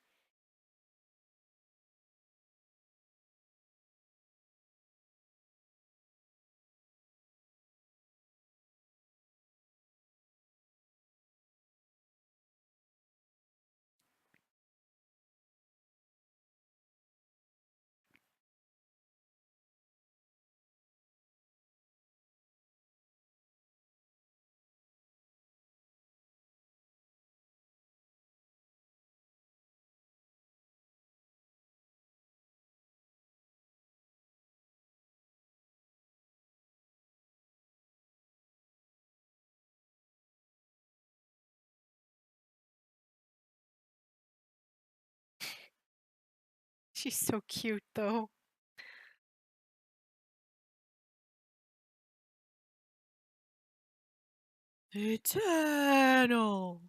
She's so cute though. Eternal.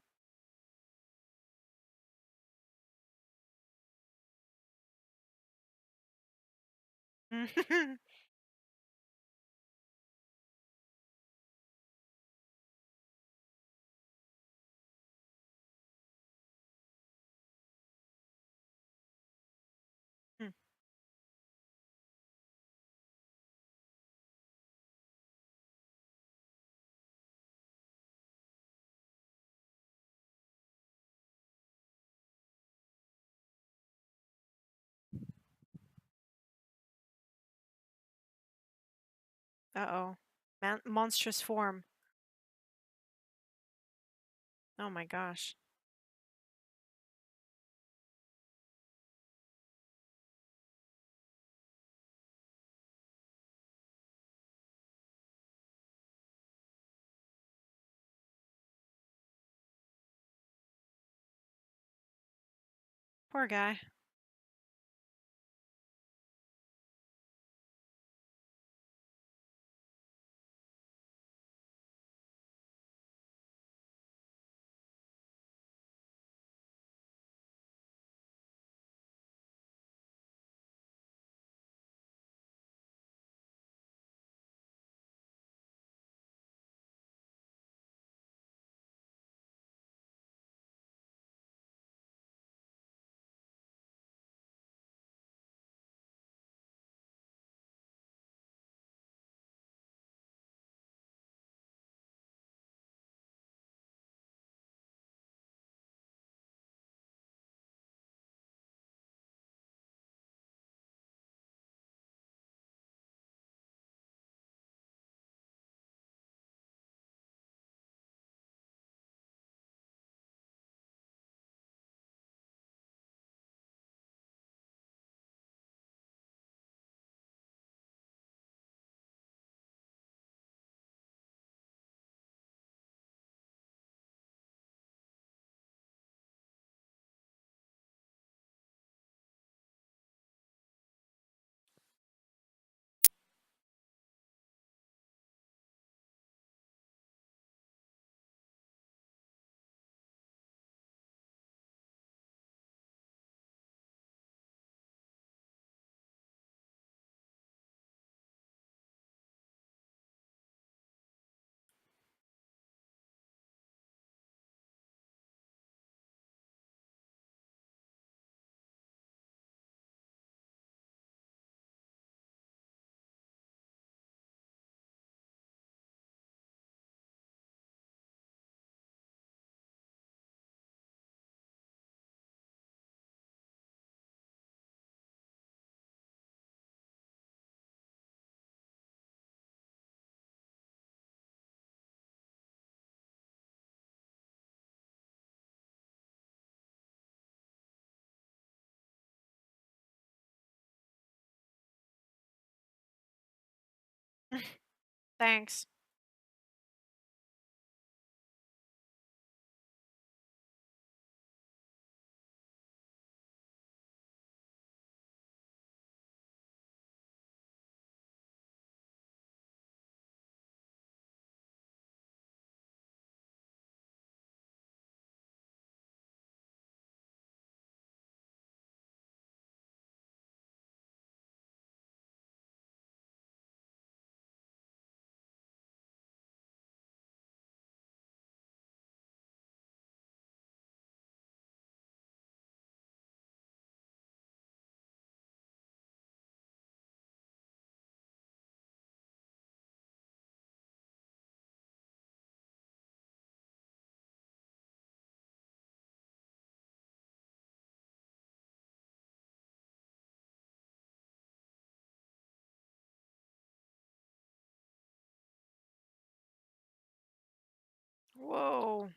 Uh-oh. Monstrous form. Oh my gosh. Poor guy. Thanks. Whoa.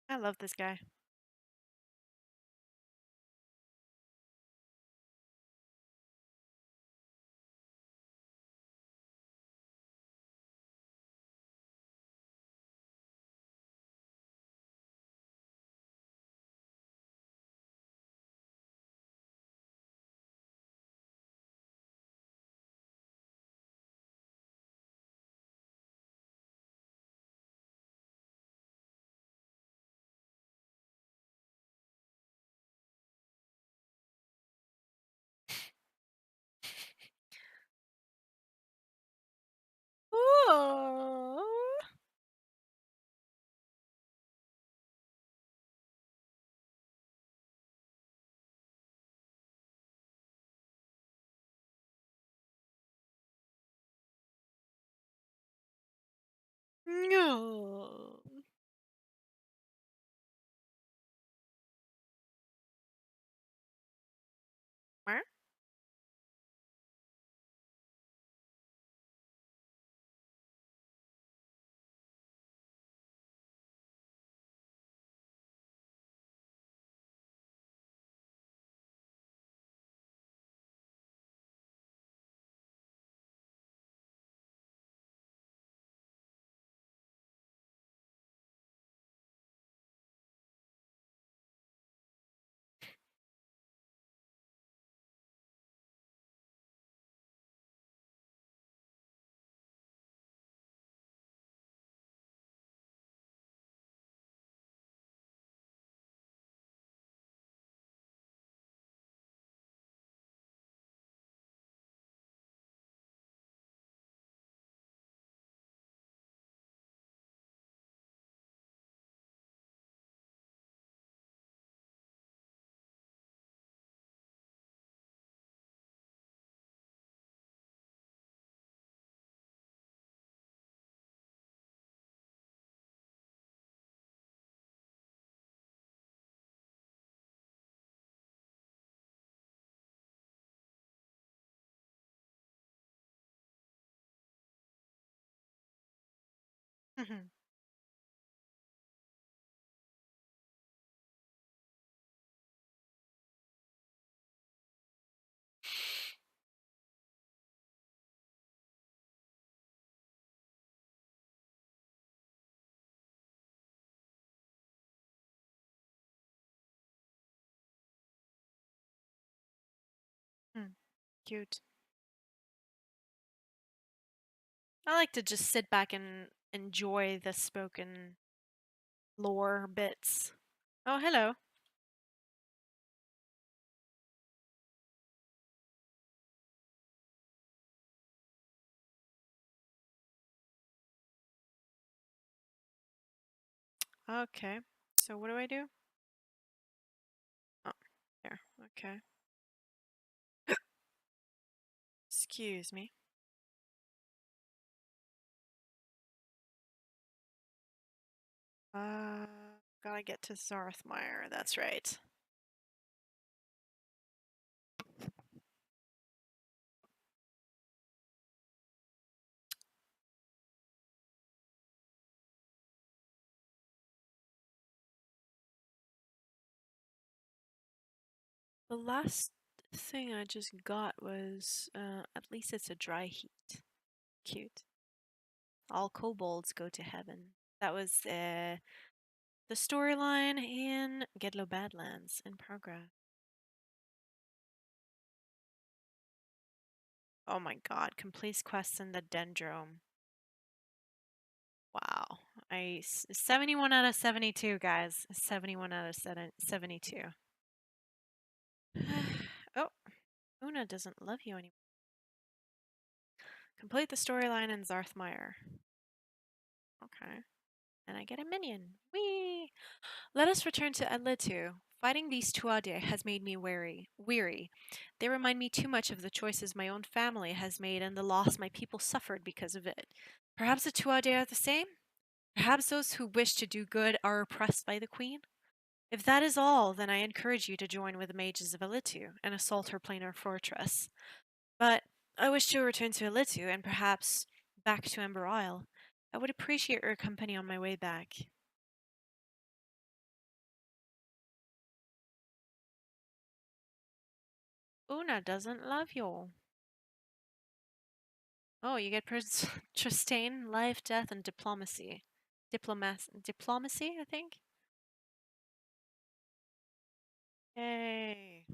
I love this guy. Ooh. No. Where? Mhm. Mm, cute. I like to just sit back and enjoy the spoken lore bits. Oh, hello. Okay. So what do I do? Oh, there. Okay. Excuse me. Gotta get to Zarthmire, that's right. The last thing I just got was, at least it's a dry heat. Cute. All kobolds go to heaven. That was, the storyline in Gedlo Badlands in progress. Oh my god, completes quests in the Dendrome. Wow. 71 out of 72, guys. 71 out of 72. Oh, Una doesn't love you anymore. Complete the storyline in Zarthmire. Okay. And I get a minion. Whee! Let us return to Atlitu. Fighting these Tuatha has made me weary. They remind me too much of the choices my own family has made and the loss my people suffered because of it. Perhaps the Tuatha are the same? Perhaps those who wish to do good are oppressed by the Queen? If that is all, then I encourage you to join with the mages of Alitu and assault her planar fortress. But I wish to return to Alitu and perhaps back to Ember Isle. I would appreciate your company on my way back. Una doesn't love you. Oh, you get Tristane, life, death, and diplomacy. Diplomacy, I think? Yay.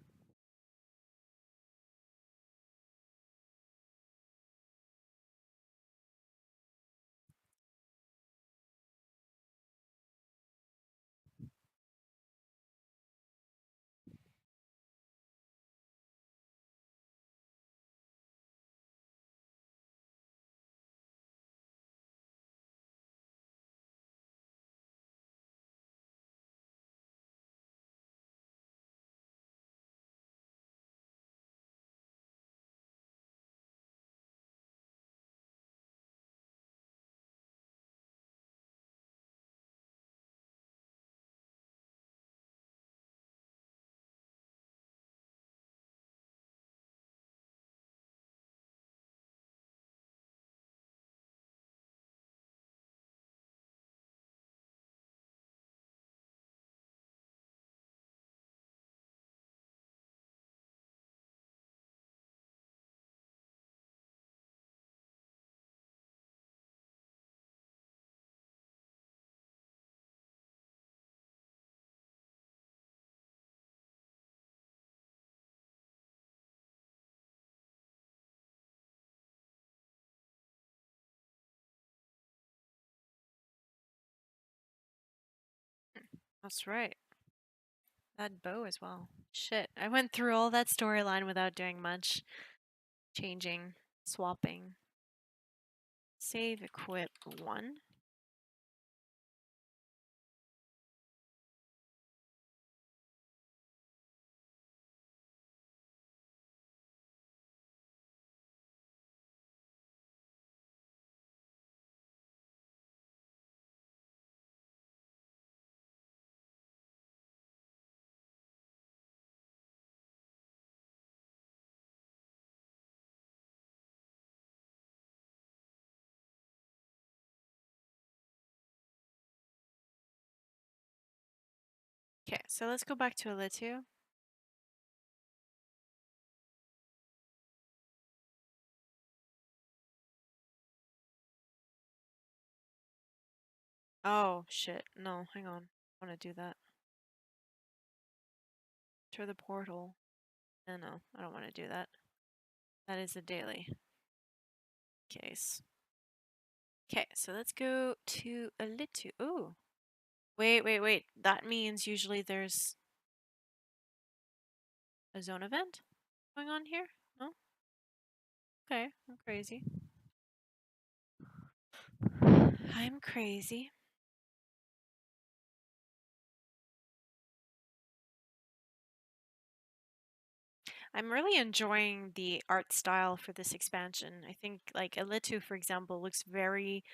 That's right. That bow as well. Shit, I went through all that storyline without doing much. Changing, swapping. Save, equip 1. Okay, so let's go back to Alitu. Oh, shit. No, hang on. I want to do that. To the portal. No, I don't want to do that. That is a daily case. Okay, so let's go to Alitu. Ooh. Wait. That means usually there's a zone event going on here? No? Okay, I'm crazy. I'm crazy. I'm really enjoying the art style for this expansion. I think like Elitu, for example, looks very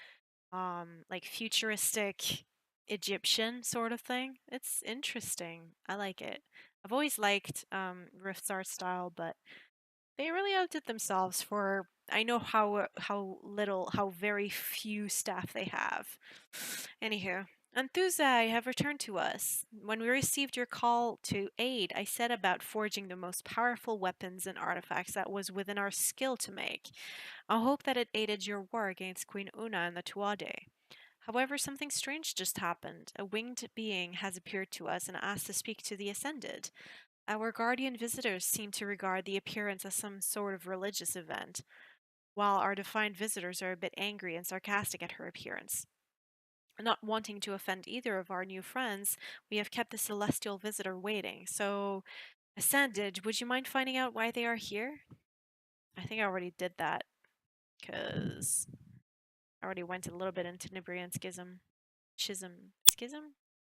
like futuristic Egyptian sort of thing. It's interesting. I like it. I've always liked Rift's art style, but they really outdid themselves for I know how very few staff they have. Anywho, Anthuzai have returned to us. When we received your call to aid, I set about forging the most powerful weapons and artifacts that was within our skill to make. I hope that it aided your war against Queen Una and the Tuade. However, something strange just happened. A winged being has appeared to us and asked to speak to the Ascended. Our guardian visitors seem to regard the appearance as some sort of religious event, while our defined visitors are a bit angry and sarcastic at her appearance. Not wanting to offend either of our new friends, we have kept the celestial visitor waiting. So, Ascended, would you mind finding out why they are here? I think I already did that, because I already went a little bit into Nibrian schism?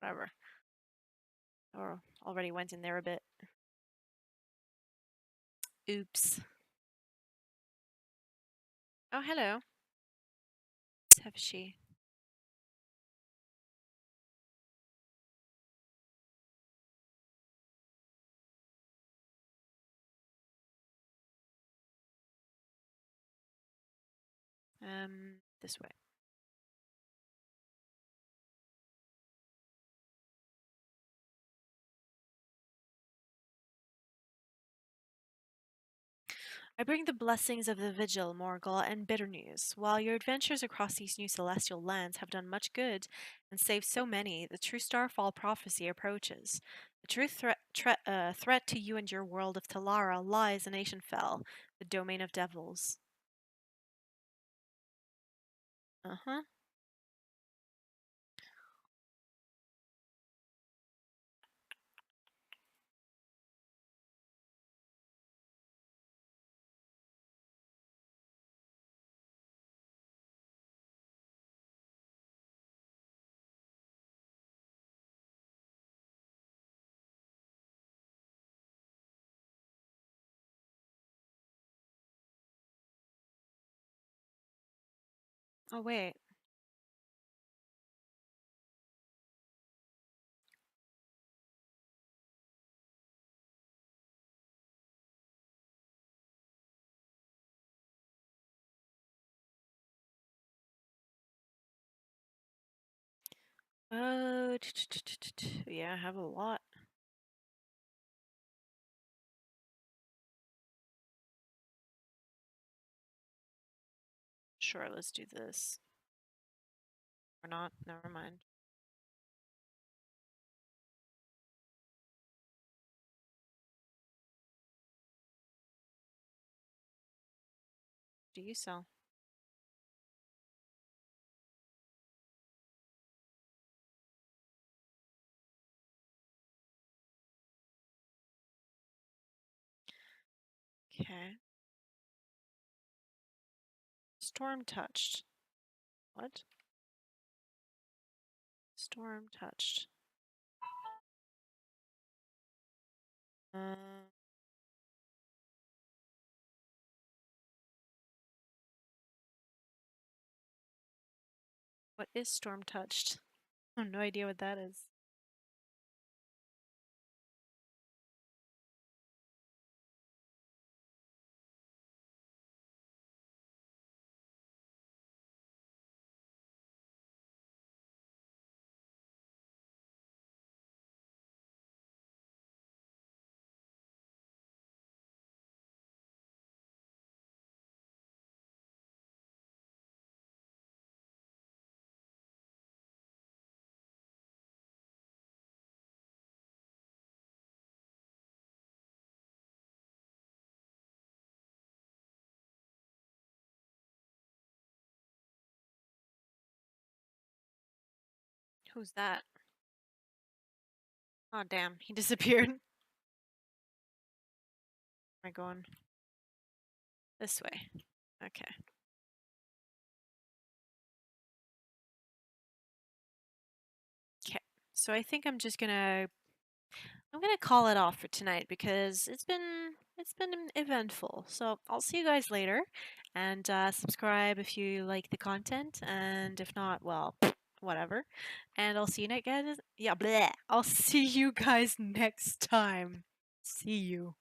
Whatever. Or already went in there a bit. Oops. Oh, hello. Have she? This way. I bring the blessings of the vigil, Morgul, and bitter news. While your adventures across these new celestial lands have done much good and saved so many, the true starfall prophecy approaches. The true threat to you and your world of Talara lies in Ancientfell, the domain of devils. Uh-huh. Oh, wait. Yeah, I have a lot. Sure, let's do this. Or not, never mind. Do you sell? Okay. Storm touched. What? Storm touched. Uh, what is storm touched? I have no idea what that is. Who's that? Oh, damn. He disappeared. Am I going this way? Okay. Okay. So I think I'm gonna call it off for tonight because it's been it's been eventful. So I'll see you guys later, and subscribe if you like the content, and if not, well, whatever. And I'll see you next guys. Yeah, bleh. I'll see you guys next time. See you.